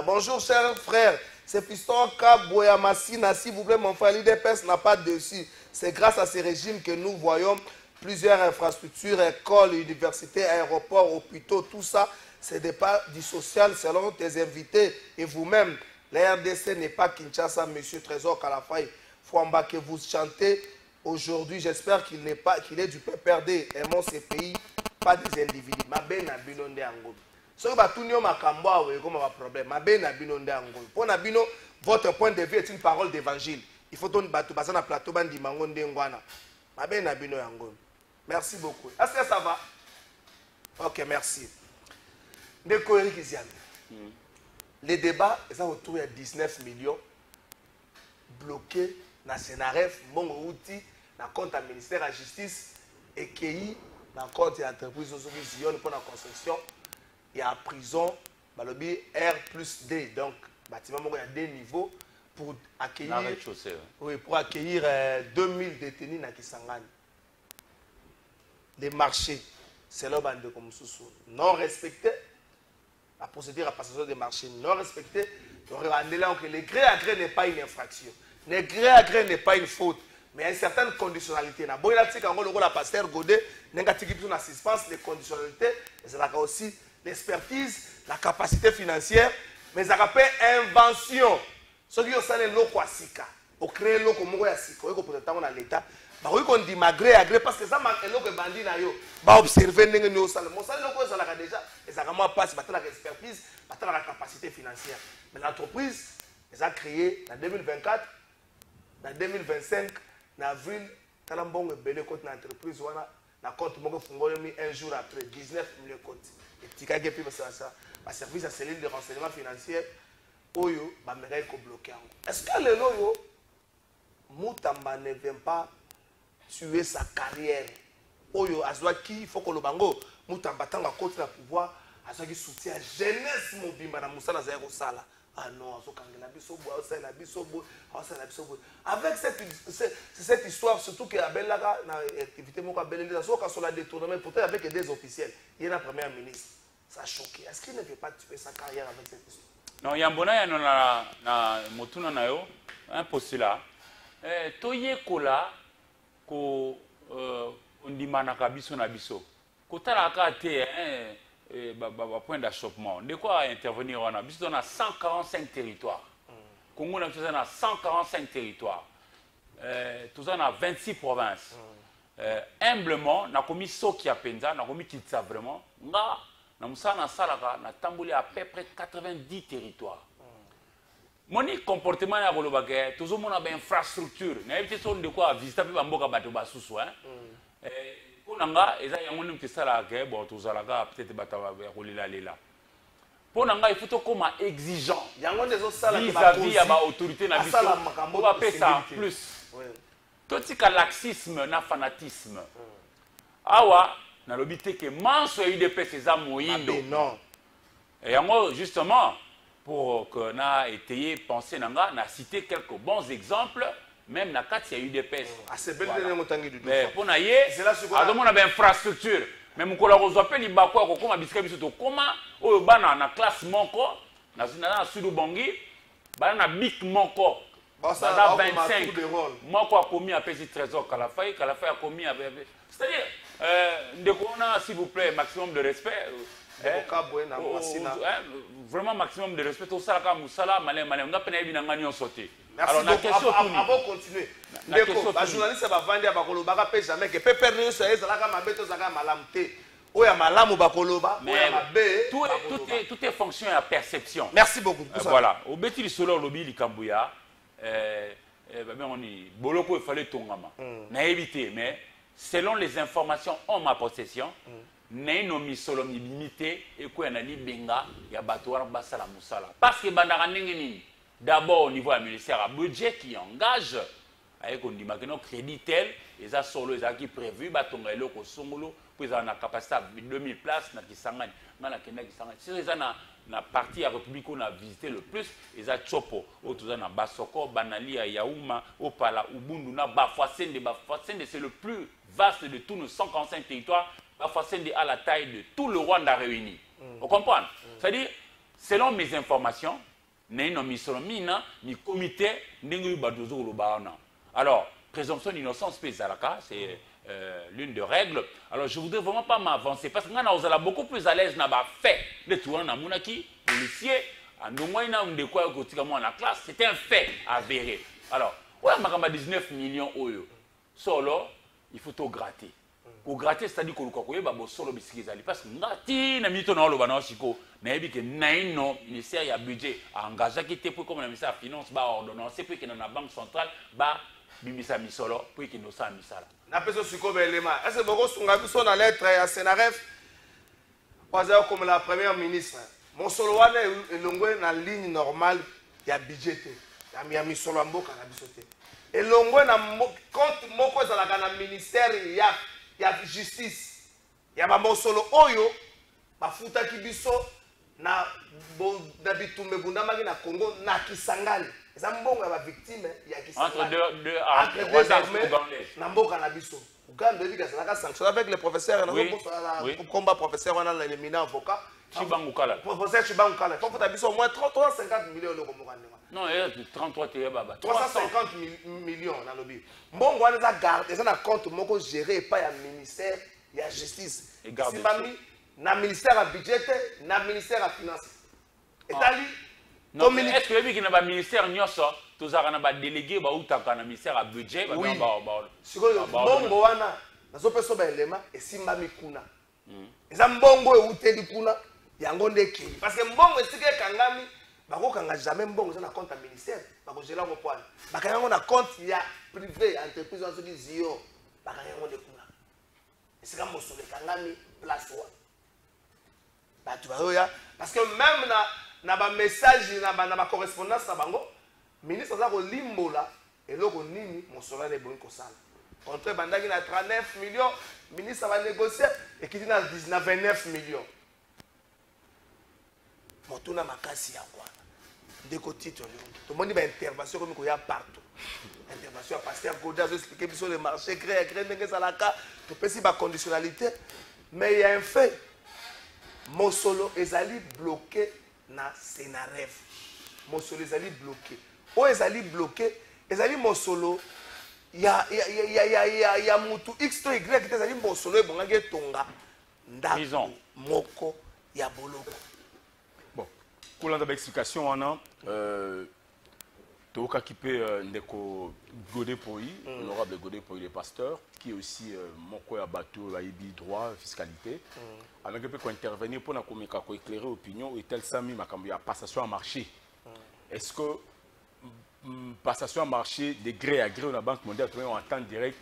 Bonjour chers frères, c'est Fiston Kaboya Massina, s'il vous plaît mon frère, l'IDPS n'a pas dessus. C'est grâce à ces régimes que nous voyons plusieurs infrastructures, écoles, universités, aéroports, hôpitaux, tout ça, c'est des pas du social selon tes invités et vous-même. La RDC n'est pas Kinshasa, monsieur Trésor Kalafaï. Fouamba que vous chantez aujourd'hui, j'espère qu'il est du PPRD. Aimons ces pays, pas des individus. Ma ben na binonde ango. Ce que tout le monde a comme un problème. Ma ben na binonde ango. Pour Nabino, votre point de vue est une parole d'évangile. Il faut ton bateau basana plateau bandi mangonde ngwana. Ma ben na bino ango. Merci beaucoup. Est-ce que ça va? Ok, merci. Les débats, ils sont autour de 19 millions bloqués dans le Sénaref, bon outil, dans le compte du ministère de la Justice et qui dans le compte de l'entreprise pour la construction. Il y a prison, R+D. Donc, bâtiment, il y a deux niveaux pour accueillir, oui, pour accueillir 2000 détenus dans Kisangani. des marchés, c'est là bande comme sous non respecté, la procédure à passation des marchés non respectée, que le gré à gré n'est pas une infraction, le gré à gré n'est pas une faute, mais il y a une certaine conditionnalité. Na boy la tika ngolo la pasteur Godet, n'engatiki tout na suspense les conditionnalités, et c'est là aussi l'expertise, la capacité financière, mais ça rappelle invention. Ce qui est ça les locaux à sika, au créer locaux moko ya sika, au peut-être dans l'état. Bah oui qu'on dit malgré agré parce que ça manque locaux bandit na yo, bah observer n'engue no sale. Mon sale locaux ça la déjà, et ça vraiment passe, bah la expertise, bah la capacité financière. Mais l'entreprise, elle a créé en 2024, en 2025, en avril, quand on a belé côté l'entreprise, on a compte mon un jour après 19 millions de comptes. Et tu as gagné ça, le service à cellule de renseignement financier, Oyo, bah méga est bloqué. Est-ce que le loyo, Moutamba ne vient pas tuer sa carrière? Oyo, Azwaki, il faut que le bango, Moutamba tanga côté le pouvoir, Azwaki soutient la jeunesse mobimba na Moussa Nazayako Sala. Ah non, avec cette histoire, surtout que Abel Laga, l'activité la détournement, peut-être avec des officiels, il y a la première ministre. Ça a choqué. Est-ce qu'il ne veut pas tuer sa carrière avec cette histoire? Non, il y a un bonheur na motuna na yo, un postulat. Toye kola ko ondimanaka biso na biso. Kotala ka te point d'achoppement. De quoi intervenir on a biso on a 145 territoires. Congo na a 145 territoires. Tous on a 26 provinces. Humblement, na komi soki ya penza, na komi kitsa vraiment. Nga na musana salaka na tamboli à peu près 90 territoires. Moni comportement ya kolobake, tous on a ben infrastructure. Na éviter son de quoi visiter pe bamboka bato basusu hein. Ponanga eza yango nimte sala ke bon tozalaka peut-être bata ya kolila lela. Ponanga il faut to comme exigeant. Yango dezo sala ke vis-à-vis ya ba autorité na biso. On va faire ça plus. Totika laxisme na fanatisme. Awa na lobité que manso UDPS eza moyindo. Non. Et yango justement pour que na étayer penser nanga na citer quelques bons exemples. Même na kati ya UDPS. C'est belle de motangi du mais pour na ye adomona ba infrastructure mais mukola ko zope li bakwa ko koma bisika biso to koma oyo bana na classe moko na sudu bongi bana na bik moko bana 25 moko a commis à petit trésor Kalafay a commis c'est-à-dire ndeko na s'il vous plaît maximum de respect vraiment maximum de respect au salaka musala malin on a peine bien ngani on sauter. Alors la question avant continuer ndeko ba journaliste ba vandi ba koloba ka pe jamais que pepe no so ezalaka mabeto zaka malamu te oya malamu ba koloba oya mabe tout est fonction à perception. Merci beaucoup voilà au beti li solo lobi likambuya on dit boloko il fallait tongama na éviter mais selon les informations en ma possession Naino misolo limité et quoi na libenga ya bato wana basala musala parce que bandaka ndenge d'abord au niveau du ministère à budget qui engage avec on dit maintenant crédit tel et ça solo et ça qui prévu batonga eloko songolo pour ça na capacité 2000 places na Kisangani na kenda Kisangani c'est ça na partie à République on a visité le plus et ça chopo au tout ça na Basoko Banali ya Yaouma Opala Ubundu na Bafwasende c'est le plus vaste de tous nos 145 territoires. Bafwasende à la taille de tout le Rwanda réuni. Vous comprenez? C'est-à-dire, selon mes informations, ni comité alors, présomption d'innocence c'est l'une des règles. Alors, je ne voudrais vraiment pas m'avancer parce que nous sommes beaucoup plus à l'aise dans fait. Les tours dans Mounaki, policier, en classe, c'était un fait avéré. Alors, ouais, 19 millions d'euros. Solo, il faut tout gratter. Pour gratter, c'est-à-dire que vous solo parce que ngati na mito na loba na siko na yebi ke naino ministère ya budget engagé qui était pour comme le ministère finance ba ordonnance pour que na banque centrale ba bimisa misolo pour que no sa misala na peso siko belema est-ce que boko sunga biso na lettre ya Senaref pas comme la première ministre mon solo wana elongwe na ligne normale ya budget ya misolo mboka na biso te elongwe na compte moko ezalaka na ministère ya justice ya bamosolo oyo bafutaki biso na bitumbe bundamaki na Congo na Kisangani eza mbongo ya bavictime ya entre deux armées na mboka na biso Uganda ebi kazalaka sanction avec le professeur combat professeur wana l'éminent avocat Chibangu Kala professeur Chibangu Kala faut que biso au moins 350 millions de komokandema non et 33 te baba 350 millions na lobi mbongo wana za garde eza na compte moko géré par ya ministère ya justice simami na ministère ya budget na ministère ya finance etali non est-ce que le qui na ba ministère nyoso tozaka na ba délégué ba utaka na ministère ya budget ba ba sikoyo mbongo wana nazopesa ba elema esimbami kuna eza mbongo euteli kuna yango ndeki parce que mbongo esika ekangami bakokanga jamais mbongo eza na compte ya ministère bakogela ngo pwana bakanga yango na compte ya privé entreprise wana soki zio bakanga yango nde kuna esika mosolo ekangami place wana bato bayoya parce que même na bamessage na bacorrespondance na bango ministre aza kolimbola eloko nini mosolo wana ebongi kosala contre bandaki na 39 millions ministre abanégocie ekiti na 29 millions motuna makasi ya kwana ndeko titre tomoni baintervention komi koya partout intervention ya pasteur Godet azoexplike biso le marché gré gré ndenge ezalaka topesi baconditionnalité mais il y a un fait mosolo ezali bloqué na Senarev mosolo ezali bloqué oyo ezali bloqué ezali mosolo ya mutu x to y te ezali mosolo ebongaki etonga ndako moko ya boloko. Bon, kolanda ba explication wana toka kipe ndeko Godet Poyi, honorable Godet Poyi le pasteur qui est aussi moko ya bateau ya ibi droit fiscalité. Alors que peut intervenir pour na komeka ko éclairer opinion et tel sami makambo ya passation à marché. Est-ce que passation à marché de gré à gré na banque mondiale en temps direct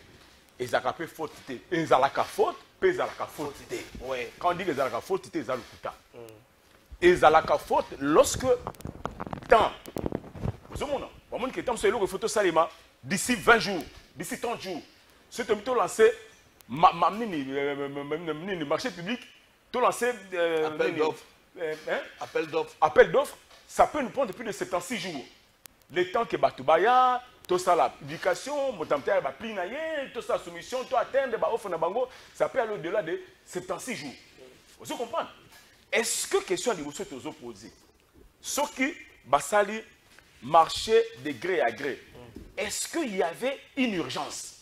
ezaka faute té ezalaka faute pe ezalaka faute té. Ouais, quand on dit ezalaka faute té ezalukuta. Ezalaka faute lorsque temps vous monde que temps c'est le photo salima d'ici 20 jours, d'ici 30 jours. C'est un lancé marché public, tout lancé appel d'offres, ça peut nous prendre plus de 76 jours. Le temps que Batubaya, tout ça la publication, motamter ba plinaye, tout ça soumission, tout atteindre ba offre na bango, ça peut aller au-delà de 76 jours. Vous comprenez? Est-ce que question de vous poser ce qui basali marché de gré à gré, est-ce qu'il y avait une urgence?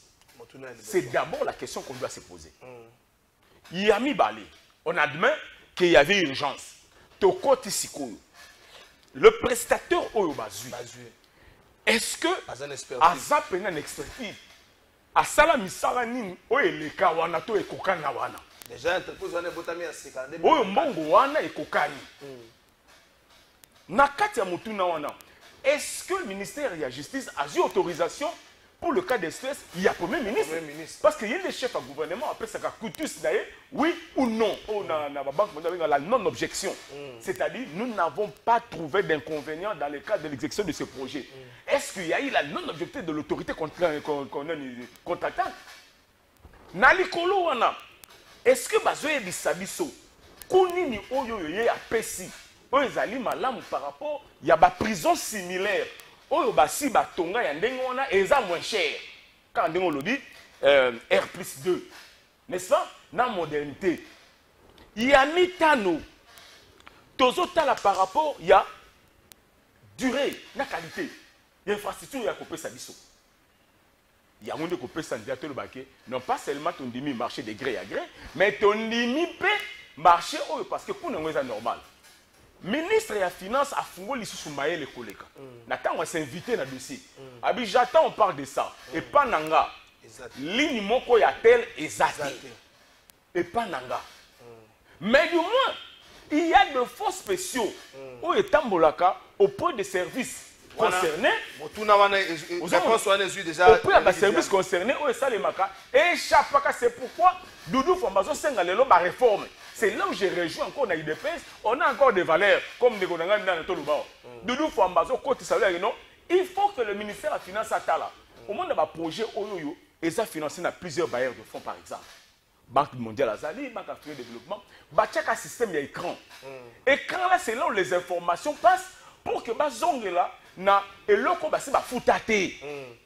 C'est d'abord la question qu'on doit se poser. Il y a mis balé. On admet qu'il y avait urgence. Le prestataire Oyobazu, est-ce que Azap est un expertise? Asala misala nini oyeleka wana to ekokana wana. Déjà entreprise wana botami ya sika. Oyo mbongo wana ekokani. Nakati ya mutuna wana. Est-ce que le ministère de la Justice a eu autorisation pour le cas d'espèce? Il y a Premier ministre. Parce qu'il y a des chefs à gouvernement, après ça, coutus d'ailleurs, oui ou non. On a la banque mondiale la non-objection. C'est-à-dire, nous n'avons pas trouvé d'inconvénient dans le cadre de l'exécution de ce projet. Est-ce qu'il y a eu la non-objectivité de l'autorité contractante? Nalikolo wana. Est-ce que Bazoye Bisabiso, Kounini Oyoye a Pessi, Oyezali malamu par rapport, il y a des prisons similaires. Oyo basi batonga ya ndenge wana eza moins cher. Quand on le dit, R+2. N'est-ce pas? Na modernité. Il y a mitano. Tozotala par rapport, il y a durée, na qualité. Il y a infrastructure, il y a coupé sa biso. Il y a un monde coupé sa directeur le baquet. Non pas seulement ton demi marché de gré à gré, mais ton demi marché parce que pour nous c'est normal. Ministre de la Finance a fondé l'issue Maël et collègues. Nathan on s'est invité dans le dossier. Abi j'attends on parle de ça. Et pas nanga. Ligne moko ya tel exact. Et pas nanga. Mais du moins il y a de fonds spéciaux au etambolaka au point de service concernés. Au point de service concerné au salemaka et chapaka c'est pourquoi Doudou Fambazo senga lelo ba réforme. C'est là où j'ai rejoint encore dans l'IDPS, on a encore des valeurs, comme des Gondangan dans le Tolubao. Doudou Fambazo, côté salaire, non, il faut que le ministère de la Finance attala. Au moment de ma projet Oyoyo, ils ont financé dans plusieurs bailleurs de fonds, par exemple. Banque mondiale Azali, Banque africaine de développement, Bachak un système d'écran. Écran là, c'est là où les informations passent pour que Bazongue là, na eloko basi bafuta te.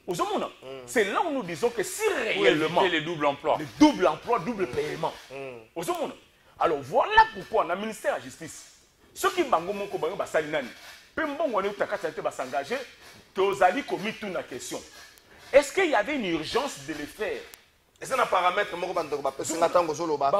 Ozomona. C'est là où nous disons que si réellement les doubles emplois. Le double emploi, double paiement. Ozomona. Alors voilà pourquoi dans le ministère de la Justice, ceux qui bango moko bango basali nani, pe mbongo ne takata te basangager, tozali commis toute la question. Est-ce qu'il y avait une urgence de le faire? Est-ce qu'il y a un paramètre moko bandoko ba pesinga tango zoloba?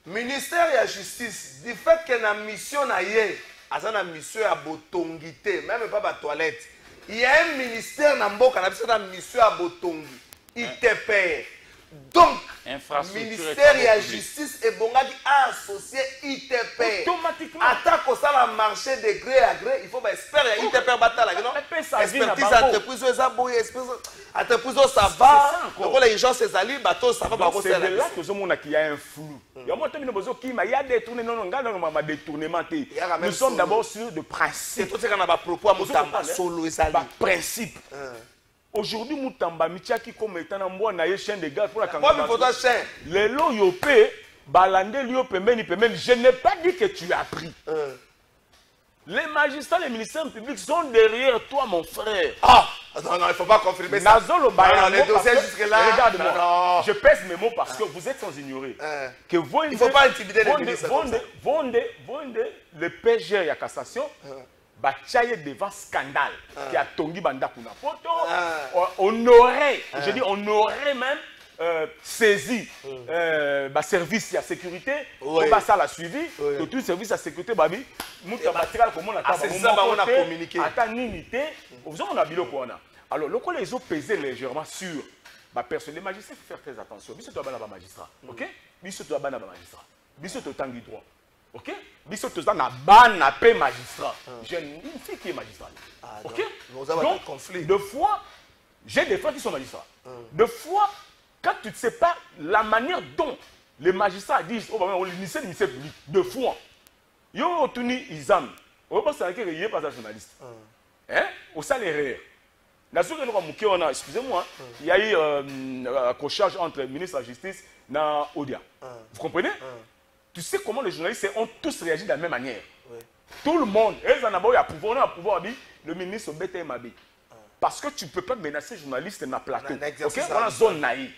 Ministère de la Justice, du fait que la mission na ye, azana mission à botongi te, même pas ba toilette. Il y a un ministère na mboka na biso na mission à botongi. ITP. Donc, ministère de la Justice et bongaki associé ITP. Automatiquement. Attaque ça la marché de gré à gré, il faut espérer ITP batala, non? Expertise entreprise ça boy, entreprise ça va. Donc les gens ces alliés bateau ça va pas c'est de là que on a qu'il y a un flou. Il y a moi tamino bozo qui il y a des tournées non ngala ma détournement. Nous sommes d'abord sur de principe. C'est tout ce qu'on a pas propos à Moutamba solo et ça. Principe. Aujourd'hui, Moutamba Michaki comme étant un bon chaîne de gaz pour la candidature. Les lots yopé, balandé liopemeni pemeni. Je n'ai pas dit que tu as pris. Les magistrats, les ministères publics sont derrière toi, mon frère. Ah, non, non, il ne faut pas confirmer ça. Les dossiers jusque-là. Regarde-moi. Je pèse mes mots parce que vous êtes sans ignorer. Que il ne faut pas intimider les ministres. Le PGR, il y a cassation. Bachaye devant scandale qui a tongi banda kuna poto. On aurait, je dis on aurait même saisi le service de sécurité, on va ça la suivi, que tout service de sécurité babi, mouta batikala comment on a communiqué. Attends unité, vous on a bilo quoi on a. Alors le coup les ont pesé légèrement sur la personne. Les magistrats il faut faire très attention. Biso to bana ba magistrat, OK? Biso to bana ba magistrat. Biso to tangi droit. Ok? Biso toza na bana pe magistrat. J'ai une fille qui est magistrat. Ok? Donc, conflit. De fois, j'ai des frères qui sont magistrats. De fois, quand tu ne sais pas la manière dont les magistrats disent, oh, on lycée, de fois, ils ont obtenu examen. On va pas qu'il y ait pas de journaliste. Hein? Au salaire. Excusez-moi, il y a eu un accrochage entre le ministre de la Justice et Odia. Vous comprenez? Tu sais comment les journalistes ont tous réagi de la même manière. Tout le monde, ils en ont pouvoir, le ministre Bete Mabi. Parce que tu ne peux pas menacer les journalistes dans le plateau. Ok? On a zone naïve.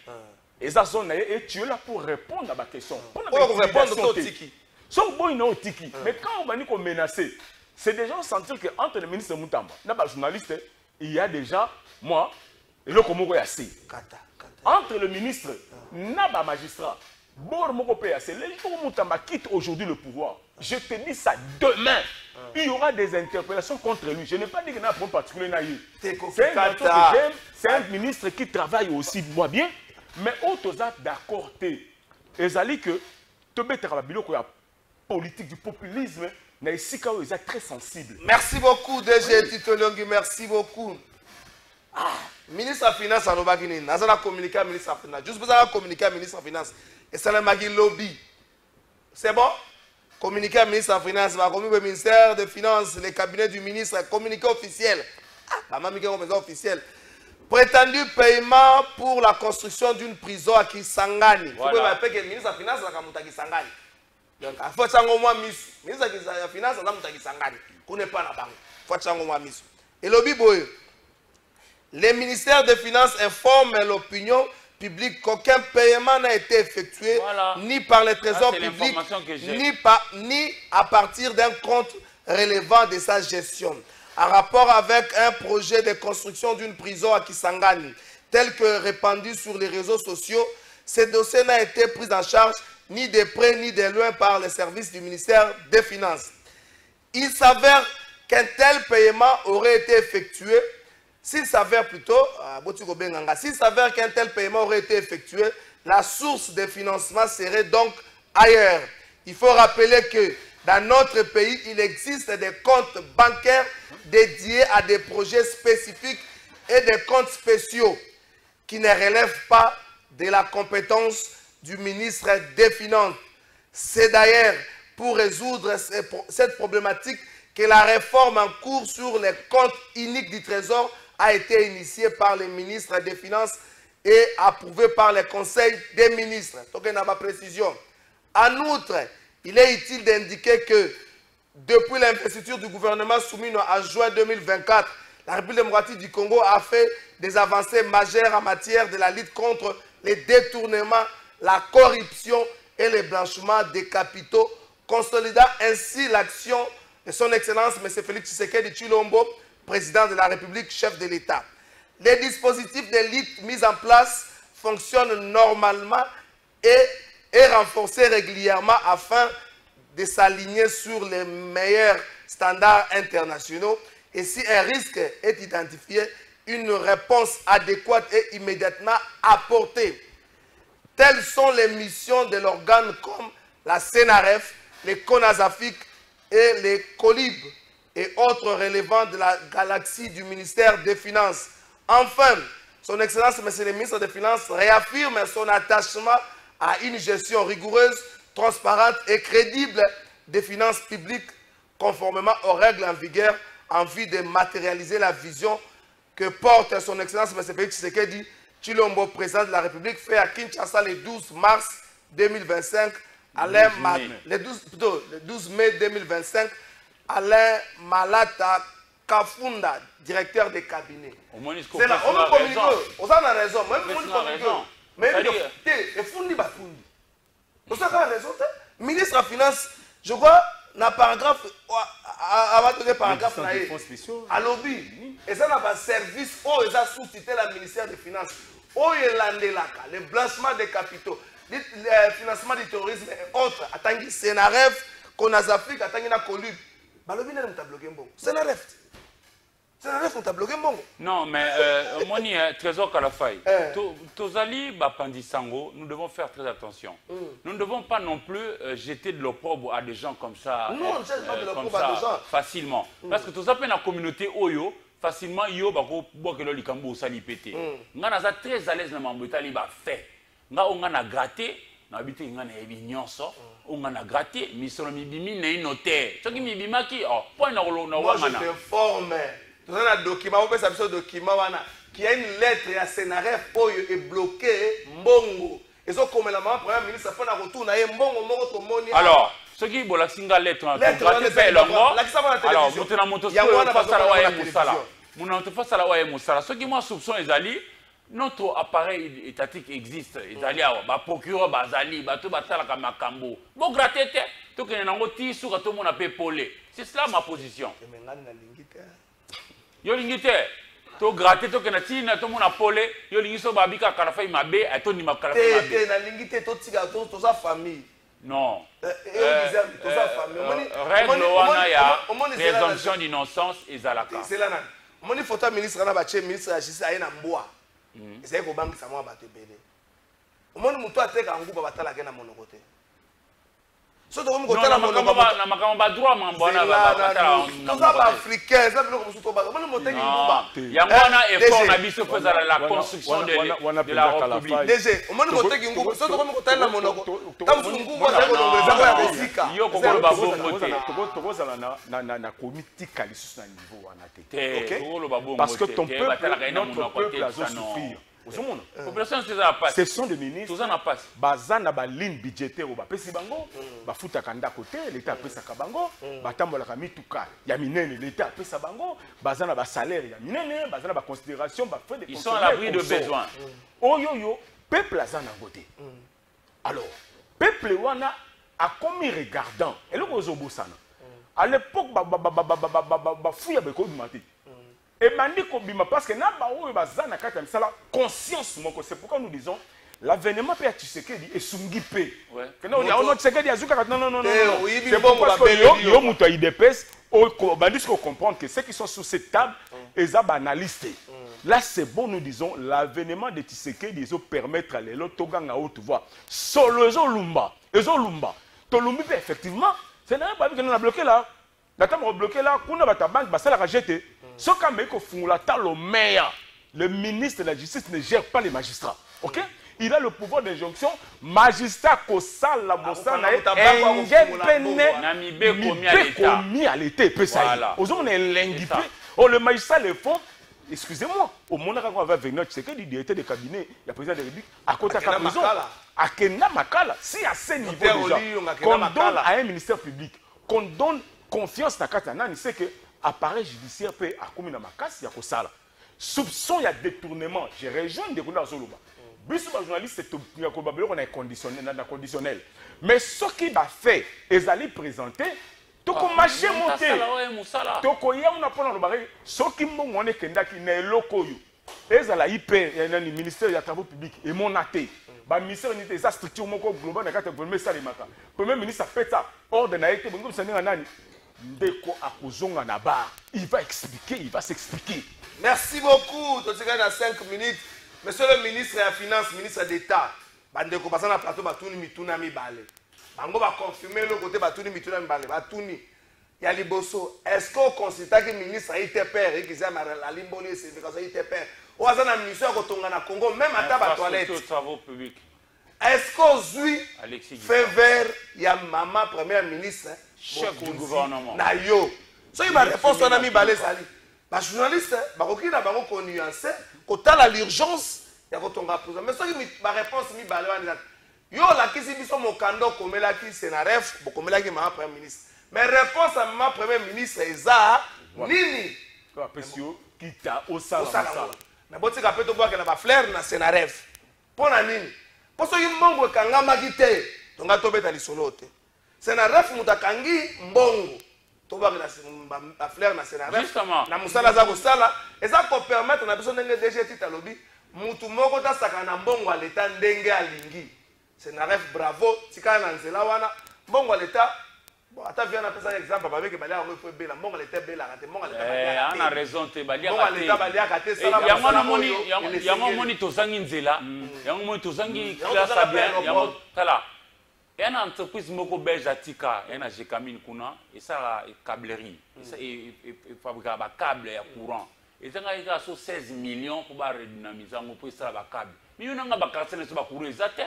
Et ça zone naïve, et tu es là pour répondre à ma question. Pour répondre au tiki. Sauf bon, il y a un tiki. Mais quand on va dire qu'on menacer, c'est déjà sentir qu'entre le ministre Moutamba et les journalistes, il y a déjà, moi, et le Komoko Yassé. Entre le ministre et le magistrat, les gens Moutamba quitte aujourd'hui le pouvoir. Je te dis ça demain. Il y aura des interpellations contre lui. Je n'ai pas dit qu'il y a un problème particulier. C'est un ministre qui travaille aussi, moi bien. Mais autres d'accord, ils que tu la politique du populisme, est très sensible. Merci beaucoup, DG Tito Longi. Merci beaucoup. Ministre de la Finance, on a communiqué à ministre de la Finance. Juste pour ça, communiqué à ministre de la Finance. Et ça, c'est un lobby. C'est bon? Communiqué à ministre de la Finance, le ministère des Finances, les cabinets du ministre, communiqué officiel. Officiel. Prétendu paiement pour la construction d'une prison à Kisangani. Il faut que le ministre de la Finance soit Kisangani. Donc, il faut que le ministre de la Finance soit Kisangani. On n'est pas là-bas. Il faut que et lobby boy. Les ministères des Finances informent l'opinion publique qu'aucun paiement n'a été effectué ni par les trésors publics, ni à partir d'un compte relevant de sa gestion. En rapport avec un projet de construction d'une prison à Kisangani, tel que répandu sur les réseaux sociaux, ce dossier n'a été pris en charge ni de près ni de loin par les services du ministère des Finances. Il s'avère qu'un tel paiement aurait été effectué. S'il s'avère plutôt, s'il s'avère qu'un tel paiement aurait été effectué, la source de financement serait donc ailleurs. Il faut rappeler que dans notre pays, il existe des comptes bancaires dédiés à des projets spécifiques et des comptes spéciaux qui ne relèvent pas de la compétence du ministre des Finances. C'est d'ailleurs pour résoudre cette problématique que la réforme en cours sur les comptes uniques du Trésor a été initiée par les ministres des Finances et approuvée par le Conseil des ministres. Donc, il y a ma précision. En outre, il est utile d'indiquer que depuis l'investiture du gouvernement soumis en juin 2024, la République démocratique du Congo a fait des avancées majeures en matière de la lutte contre les détournements, la corruption et le blanchiment des capitaux, consolidant ainsi l'action de son Excellence M. Félix Tshisekedi Tshilombo, président de la République, chef de l'État. Les dispositifs de lutte mis en place fonctionnent normalement et renforcés régulièrement afin de s'aligner sur les meilleurs standards internationaux. Et si un risque est identifié, une réponse adéquate est immédiatement apportée. Telles sont les missions de l'organe comme la CNRF, les CONASAFIC et les COLIB et autres relevant de la galaxie du ministère des Finances. Enfin, son Excellence, Monsieur le ministre des Finances, réaffirme son attachement à une gestion rigoureuse, transparente et crédible des finances publiques conformément aux règles en vigueur en vue de matérialiser la vision que porte son Excellence M. Félix Tshisekedi Tshilombo, président de la République, fait à Kinshasa le 12 mars 2025, le 12 mai 2025, Alain Malata Kafunda, directeur des cabinets. C'est là, on communique, on a raison, même on communique. Mais il faut dire, on a raison, ministre de la Finance, je crois, dans le paragraphe, avant de paragraphe, à lobby, et ça n'a pas service, où ils ont sous-titré le ministère des Finances, où ils ont le blanchiment des capitaux, le financement du terrorisme et autres, attendez, CNRF, CONASAFIC, attendez, COLUB. Le lobby n'a pas bloqué un bon. CNRF. CNRF n'a pas bloqué un bon. Non, mais Moni, Trésor Kalafay, Tozali, Bapandisango, nous devons faire très attention. Nous ne devons pas non plus jeter de l'opprobre à des gens comme ça. Non, on ne jette pas de l'opprobre à des gens. Facilement. Parce que tout ça, la communauté Oyo, facilement, yo, bako, boke lo likambo, sali pété. On est très à l'aise dans le monde, il va faire. On a gratté, on a habité, on a nyonso, on a gratté, mais sur le mibimi, on a une notaire. Ce qui mibimaki, point na moi je t'informe. Tout ça, un document, on peut s'appeler document, qui a une lettre à CNRF, Oyo est bloqué, Mbongo. Et ça, comme la maman, Premier ministre, ça fait un retour, on a Mbongo, Mbongo, Tomoni. Alors, ce qui est bon, la singa lettre, on a fait l'ango. Alors, nous tenons mon tour, ce qui moi soupçon est allé. Notre appareil étatique existe. Ils ont procureur, bazali, bateau, batala kamakambo. Bon gratter, tout que n'en oti sur tout le monde a pépolé. C'est cela ma position. Yo lingite, to gratter, to que n'ati na tout le monde a polé. Yo lingiso babika karafa imabe, et to ni makarafa imabe. Té na lingite to tiga to sa famille. Non. Règle wana ya présomption d'innocence et zalaka. C'est là. Mon photo ministre na bache ministre la justice aye na mboa. C'est que banque ça moi bato belé. Au moins muto ateka nguba batala ke na monoko te. So to ko ko tala monoko na makamba ba droit mambona ba batala. Tout ça ba africain, ça biloko musu to ba. Mon moteki nguba. Yangwana effort na biso pour la construction de la République. DG, au moins moteki nguba, so to ko tala na monoko. Tam su nguba za ko ndeza ko ya kozika. Yo ko ko ba bongo te. Toko za na comité kalisus na niveau wana te. OK? Parce que ton peuple, notre peuple a souffrir. Ce sont des ministres. Bazana ba ligne budgétaire au bapesi bango, bafuta kanda côté, l'état pesa kabango, batambola ka mituka, ya minene l'état pesa bango, bazana ba salaire ya minene, bazana ba considération, ba fait des ils sont à l'abri de besoin. Oh yo yo, peuple azana côté. Alors, peuple wana a commis regardant. Et le kozobosana. À l'époque ba fouya be ko dumate. Et bandi kobima parce que na ba oyo bazana kata misala conscience moko, c'est pourquoi nous disons l'avènement peut Tshisekedi et Sungipe. Que non on Tshisekedi azuka non. C'est pourquoi yo muto IDPS au bandi qu'on comprendre que ceux qui sont sur cette table ils ont banalisé. Là c'est bon, nous disons l'avènement de Tshisekedi ils ont permettre à les toganga haute voix. Solo lumba. Lumba. Tolumbi effectivement, c'est n'a pas vu que nous a bloqué là. La table a bloqué là, kuna bata banque ba sala rejeté. Ce qu'on fungula talo meya, le ministre de la Justice ne gère pas les magistrats. OK? Il a le pouvoir d'injonction. Magistrat Kosal la Bossana commis à l'été. Aux hommes, on est linguipé. Oh, le magistrat le font. Excusez-moi, au moment où on va venir, c'est que le directeur de cabinet, le président de la République, à côté de la prison, à Kena Makala, si à ce niveau déjà, qu'on donne à un ministère public, qu'on donne confiance na kati nani c'est que appareil judiciaire peut akumi na makasi ya kosala soupçon ya détournement je rejoins de kuna zoloba biso ba journaliste ya ko babelo ko na conditionnel mais ce qui va fait ezali présenter toko marché monté toko yamuna pona lobare soki mbongo wana kendaki na eloko yo ezala hyper ya nani ministère ya travaux publics et mon até ba ministère ni des structures moko global na kata premier salimaka premier ministre peta ordre na été bongo saninga nani ndeko akozonga na bar il va expliquer il va s'expliquer. Merci beaucoup totika na 5 minutes monsieur le ministre ya finance ministre d'état bandeko basana plateau batuni mituna mibale bango ba confirmer le côté batuni mituna mibale batuni ya liboso est-ce qu'on considère que ministre ITPR et qui ça la limboni c'est parce que ITPR ou azana mission ya kotonga na Congo même ata ba toilette travaux publics est-ce qu'on zui fait vert ya maman première ministre chef du gouvernement na yo so il va réponse wana mibale sali ba journaliste ba kokina bango ko nuancer kotala l'urgence ya kotonga président mais so ba réponse mibale wana yo la kisi biso mokando komela ki senaref bokomela ki maman première ministre mais réponse à maman premier ministre eza nini ko apesio kita osala na botika peto bwa na ba fleur na senaref pona nini poso yimbongo kangama kite tonga tobeta lisolo te senaref mutakangi mbongo toba na fleur na senaref na musala za kosala eza ko permettre na biso ndenge DG Tita lobi mutu moko ta saka na mbongo a leta ndenge alingi senaref bravo tika na nzela wana mbongo a leta bon ata vient na pesa exemple ba beke balia ko pe bela mbongo leta bela kate mbongo leta balia ana raison te balia mbongo leta balia kate sala yango moni tozangi nzela yango moni tozangi classe bien yango kala une entreprise moko belge atika yana Jekamine kuna esa câblerie et fabriquer ba câble ya courant ezanga ika so 16 millions pour ba redynamiser ngo pour esa ba câble mais yonanga ba quartier so ba courant ezate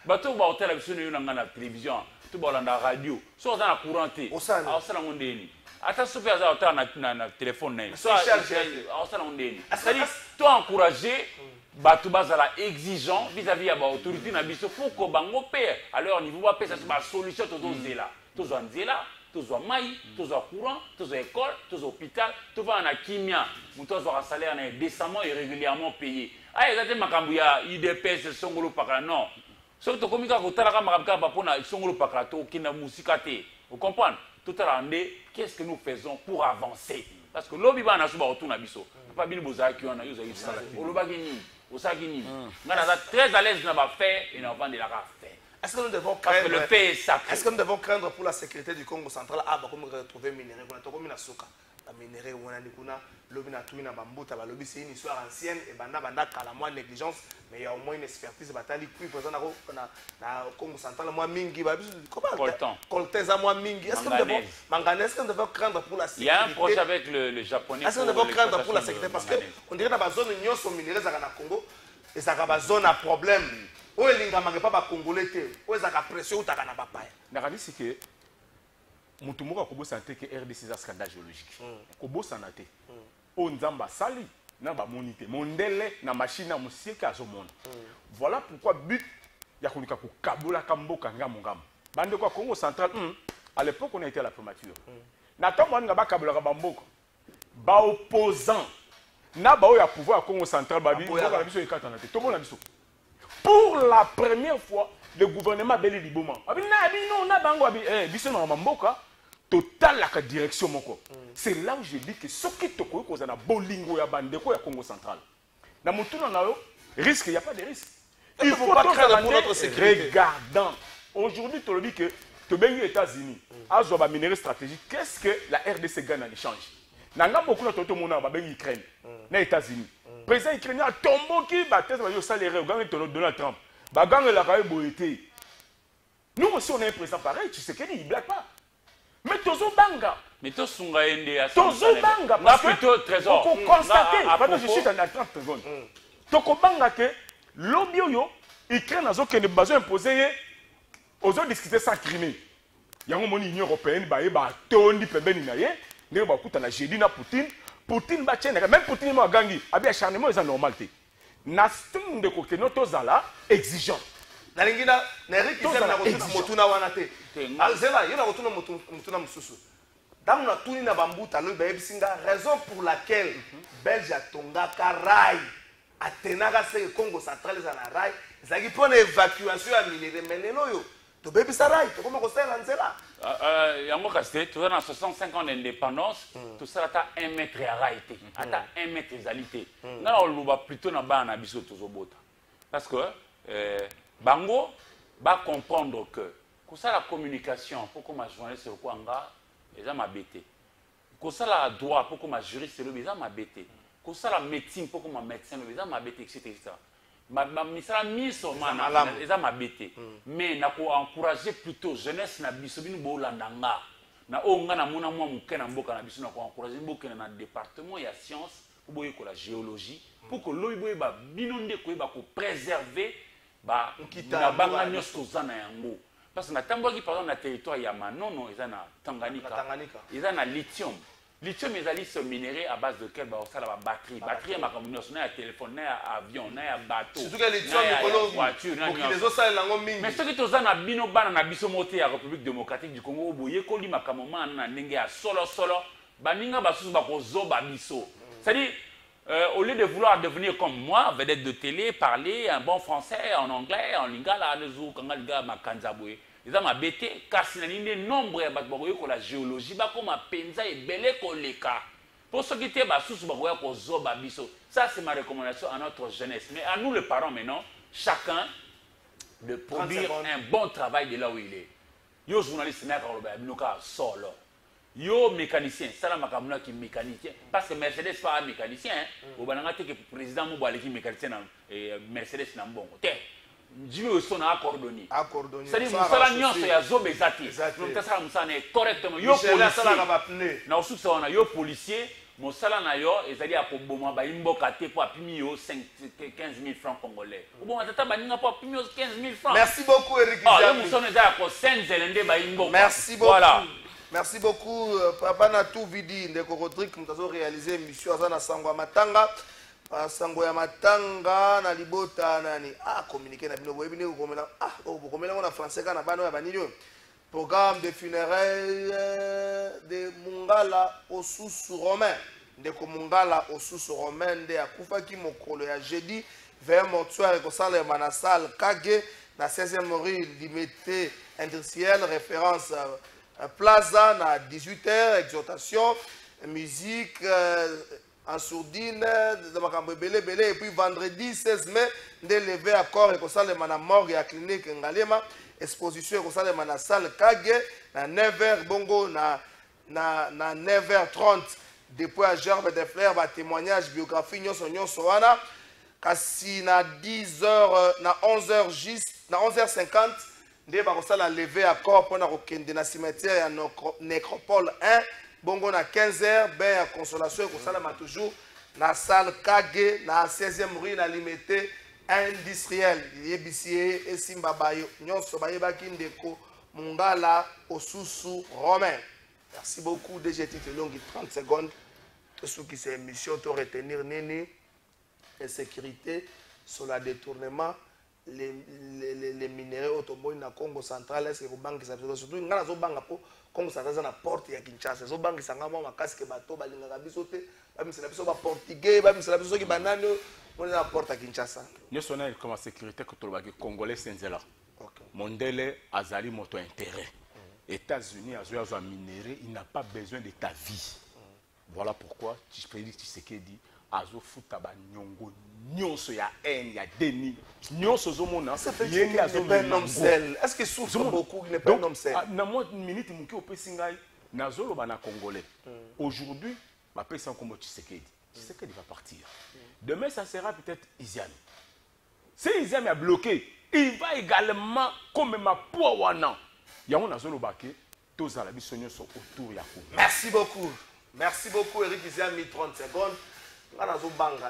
bato ba hotel biso yonanga na télévision to ba landa radio so za na courant te osala ngondeni ata so pia za hotel na téléphone na so osala ngondeni c'est-à-dire toi encourager bato bazala exigeant vis-à-vis ya ba autorité na biso pour ko bango pe à leur niveau ba pe ça ba solution to zela to nzela to mai to courant to école to hôpital to va na kimia muto zo salaire na décemment et régulièrement payé ah exactement makambu ya IDPS songolo pakala non so to komika ko tala ka makambu ba pona songolo pakala to kina musika te vous comprenez tout à l'heure qu'est-ce que nous faisons pour avancer parce que lobby ba na so ba otuna biso pas bien bozaki wana yo za yisala olobaki ni osaki ngana très à l'aise na ba faire et na vendre la faire. Est-ce que nous devons craindre le fait est sacré? Est-ce que nous devons craindre pour la sécurité du Congo central comme retrouver minerai on a trouvé na soka la minerai on a dit kuna lobi na tuina bambuta ba lobi c'est une histoire ancienne et banda kala moi négligence mais il y a au moins une expertise batali puis présent na Congo central moi mingi ba comment colteza moi mingi est-ce que nous devons manganèse est-ce que nous devons craindre pour la sécurité? Il y a un projet avec le japonais. Est-ce que nous devons craindre pour la sécurité parce que on dirait dans la zone nyonso minerai za na Congo et ça va zone à problème. O elinga mange pas ba congolais te o za ka pression utaka na papaya na kanisi ke mutu moko akobosa te ke RDC za scandale géologique kobosa na te o nzamba sali na ba monite mondele na machine na musieka azomona voilà pourquoi but ya kolika ko kabola kamboka ngamo ngamo bande kwa Congo central à l'époque on a été à la primature na tombo nga ba kabola ka bamboko ba opposant na ba o ya pouvoir Congo central ba bi ba biso ekata na te to mona biso. Pour la première fois, le gouvernement Beli Liboma. Total la direction moko. C'est là où je dis que ce qui te cause na bolingo ya bandeko ya Congo central. Na mutuna na yo risque, il y a pas de risque. Il faut pas craindre pour notre sécurité. Regardant. Aujourd'hui, tu le dis que tu es aux États-Unis. Azo ba minerai stratégique. Qu'est-ce que la RDC gagne en échange? Nanga beaucoup na toto mona ba bengi Ukraine. Na États-Unis. Président ukrainien a tombé qui baptême au salaire au gang de Donald Trump. Bagang la raille boité. Nous aussi on a un président pareil, tu sais qu'il ne blague pas. Mais Tozo Banga. Mais Tozo Banga. Tozo Banga. Parce que trésor. Pour constater, pendant je suis dans la 30 secondes. Toko Banga que l'obio Ukraine a besoin imposer aux autres discuter sans Crimée. Il y a un monde Union européenne, bah tondi pembeni na ye, ne ba kuta na jeudi na Poutine. Poutine ba tchene même Poutine mo gangi abi acharnement est normal té na stum de ko ke no tozala exigeant na lingina na Eric Kisem na kotuna motuna wana té alzela yona kotuna motuna mususu Tant que tout na bambuta lo ba ebisinga raison pour laquelle Belge atongaka rail atenaka se Congo central za na rail ezaki pour évacuation ya minere menelo yo to bebisa rail to comme kosala nzela yango kasi tu na 65 ans d'indépendance tout ça ata 1 mètre ya rail te ata 1 mètre ezalité na oloba plutôt na bana biso tozobota parce que bango ba comprendre que ça la communication pour comme journaliste ko anga eza mabete ko ça la droit pour comme juriste le eza mabete ko ça la médecine pour comme médecin le eza mabete etc. ma misala miso mana eza mabete mais na ko encourager plutôt jeunesse na biso binu bo landanga na onga na mona mwa muke na mboka na biso na ko encourager mboka na département ya science pour boye ko la géologie pour que loyi boye ba binonde ko ba ko préserver ba na banga nyos ko zana yango. Parce que na tamboki par exemple na territoire ya Manono ils na Tanganyika ils na lithium ezali ce minerai à base de quel ba osala ba batterie ma communication na téléphone na avion na bateau surtout que lithium écologique voiture na les autres ça lango mingi mais ce qui toza na bino bana na biso moté ya République démocratique du Congo boye ko lima kamoma na ndenge ya solo baninga basusu ba kozoba biso c'est-à-dire au lieu de vouloir devenir comme moi, vedette de télé, parler un bon français, en anglais, en lingala, ils ont bêté, car si le nombre de la géologie, comme un penza et belé koleka. Pour ceux qui étaient ça c'est ma recommandation à notre jeunesse. Mais à nous les parents maintenant, chacun de produire un bon travail de là où il est. Yo journaliste, solo. Yo mécanicien, ça la makamuna qui mécanicien parce que Mercedes pas mécanicien au banangate que président mo baleki mécanicien et Mercedes na mbongo te jiwe so na accordoni c'est dire musala nyonso ya zobe ezati donc ça musana correctement yo policier na osusa wana yo policier mosala na yo ezali ya koboma ba imboka te po apimi yo 15 000 francs congolais bon tata baninga po apimi yo 15 000 francs. Merci beaucoup Eric yo musona za ko senzelende ba imboka. Merci beaucoup. Voilà. Merci beaucoup, Papa Natou Vidi, Ndeko Rodrigue, nous avons réalisé une mission à Sangwa Matanga. Sangwa Matanga, na Libota, nani. Communiquer, na bino, on a français, na bano, programme de funérailles de Mungala au sous romain. Ndeko Mungala au sous romain, de Akufaki Mokolo, ya jeudi, vers mortuaire, et Kosale Manasal, Kage, na 16e rue, limité industrielle, référence Plaza na 18h, exhortation, musique en sourdine, et puis vendredi 16 mai, de lever à corps et ça le mana morgue à clinique Ngalema, exposition et ça le mana salle Kage, na 9h bongo na 9h30, depuis à Gerbe des Fleurs, témoignage, biographie, nyon soana, kasi na 10h, na 11h juste, na 11h50, Ndé bakosala lever à corps pour na kokende na cimetière ya nécropole 1 bongo na 15h ben ya consolation kosala ma toujours na salle Kage na 16e rue na limité industriel yebisié et simba bayo nyonso bayebaki Ndeko Mungala osusu romain. Merci beaucoup DGT longue 30 secondes tout ce qui c'est émission to retenir nini et sécurité sur la détournement les minéraux automobiles na Congo central est-ce que vous banque ça surtout ngana zo banga po Congo central na porte ya Kinshasa zo banque sanga mo makasi ke bato balinga biso te ba misela biso ba portugais ba misela biso ki banano on na porte ya Kinshasa nous sommes comme sécurité que tout le congolais senzela mondele azali moto intérêt États-Unis azoya minéraux il n'a pas besoin de ta vie voilà pourquoi tu peux dire Tshisekedi azo futa ba nyongo nyonso ya haine ya déni nyonso zomona yenge azo ben homme seul est-ce que souffre beaucoup il n'est pas un homme seul na moi minute muki opesi ngai nazolo bana congolais aujourd'hui ma personne comme Tshisekedi va partir demain ça sera peut-être Iziami si Iziami a bloqué il va également comme ma powana yango nazolo bake tozala biso nyonso autour ya ko. Merci beaucoup Eric Iziami 30 secondes.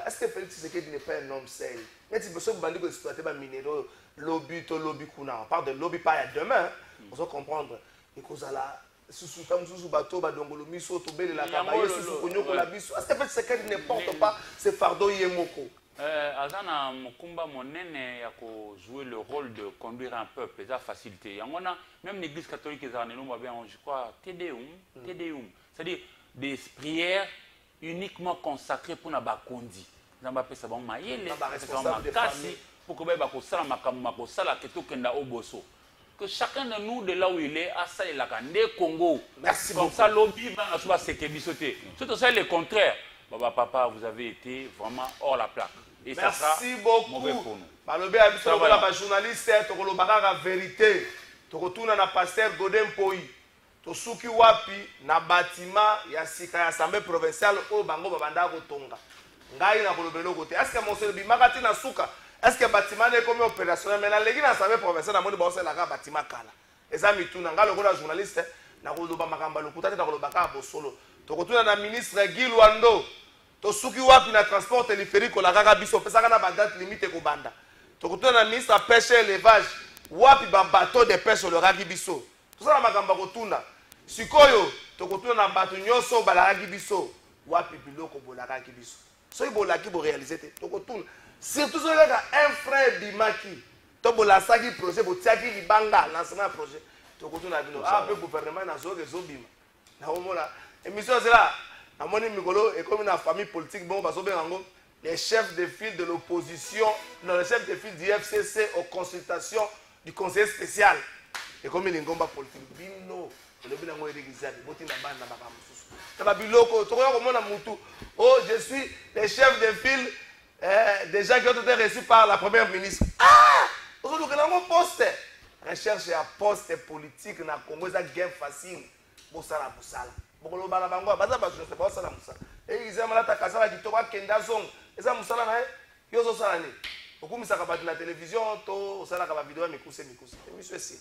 Est-ce que Félix Tshisekedi n'est pas un homme seul? Mais si vous avez exploité les minéraux, lobby, kuna. On parle de lobby pas à demain. On doit comprendre. Et que là, sous bateau, badongolo miso, tobele la kabaye, sous konyoko la biso. Est-ce que Félix Tshisekedi ne porte pas ce fardeau yemoko? Azana Mokumba Monene a joué le rôle de conduire un peuple, ça facilité. Même l'église catholique, je crois, Tédéum. c'est-à-dire des prières uniquement consacrées pour Naba Kondi. Naba pesa bon mayele, makasi pour que ba ko sala makamma ko sala ke to kenda oboso. Que chacun de nous de là où il est a ça la kande Congo. Merci comme beaucoup. ça lobby va na soba sekebisoté. C'est ça le contraire. Baba papa, vous avez été vraiment hors la plaque. Et merci ça beaucoup. Mauvais pour nous. Balobi a biso la journaliste tokolobaka la vérité. Tokotuna na pasteur Godin Poi. Tosuki wapi na bâtiment ya sika ya assemblée provinciale o bango babanda ko tonga. Ngai na kolobelo kote. Est-ce que mon seul bimakati na suka? Est-ce que le bâtiment est comme opérationnel? Mais dans l'Assemblée provinciale, on a dit que bâtiment kala. Et ça, nous avons un journaliste, nous avons un ministre Guy Luando, Tosuki Wapi na transport téléphérique, on a une date limite. Nous avons un ministre de pêche et élevage, Wapi un bateau de pêche sur le Ragibiso. Tout ça, nous avons un Sikoyo, nous avons un bateau Nyoso, Balaragibiso, Wapi Biloko, Bolaragibiso. Ce qui est réalisé, surtout si un frère Bimaki, tu as un projet, tu as un banga, lancement projet, tu as un gouvernement, tu as un émission là, et comme une famille politique, les chefs de file de l'opposition, les chefs de file du FCC aux consultations du conseiller spécial. Et comme il y a une politique, oh, je suis le chef de file des gens qui ont été reçus par la première ministre. Ah! Aujourd'hui, nous avons un poste. Recherche un poste politique dans le Congo, c'est une guerre facile. Bosala, bosala. Bokolo bala bango, baza bazo se bosala musala. Et ils aiment la takasala qui toba kenda zong. Et ça musala na yo zo sala ni. Okumisa ka ba la télévision, to sala ka ba vidéo mikuse. Et monsieur si.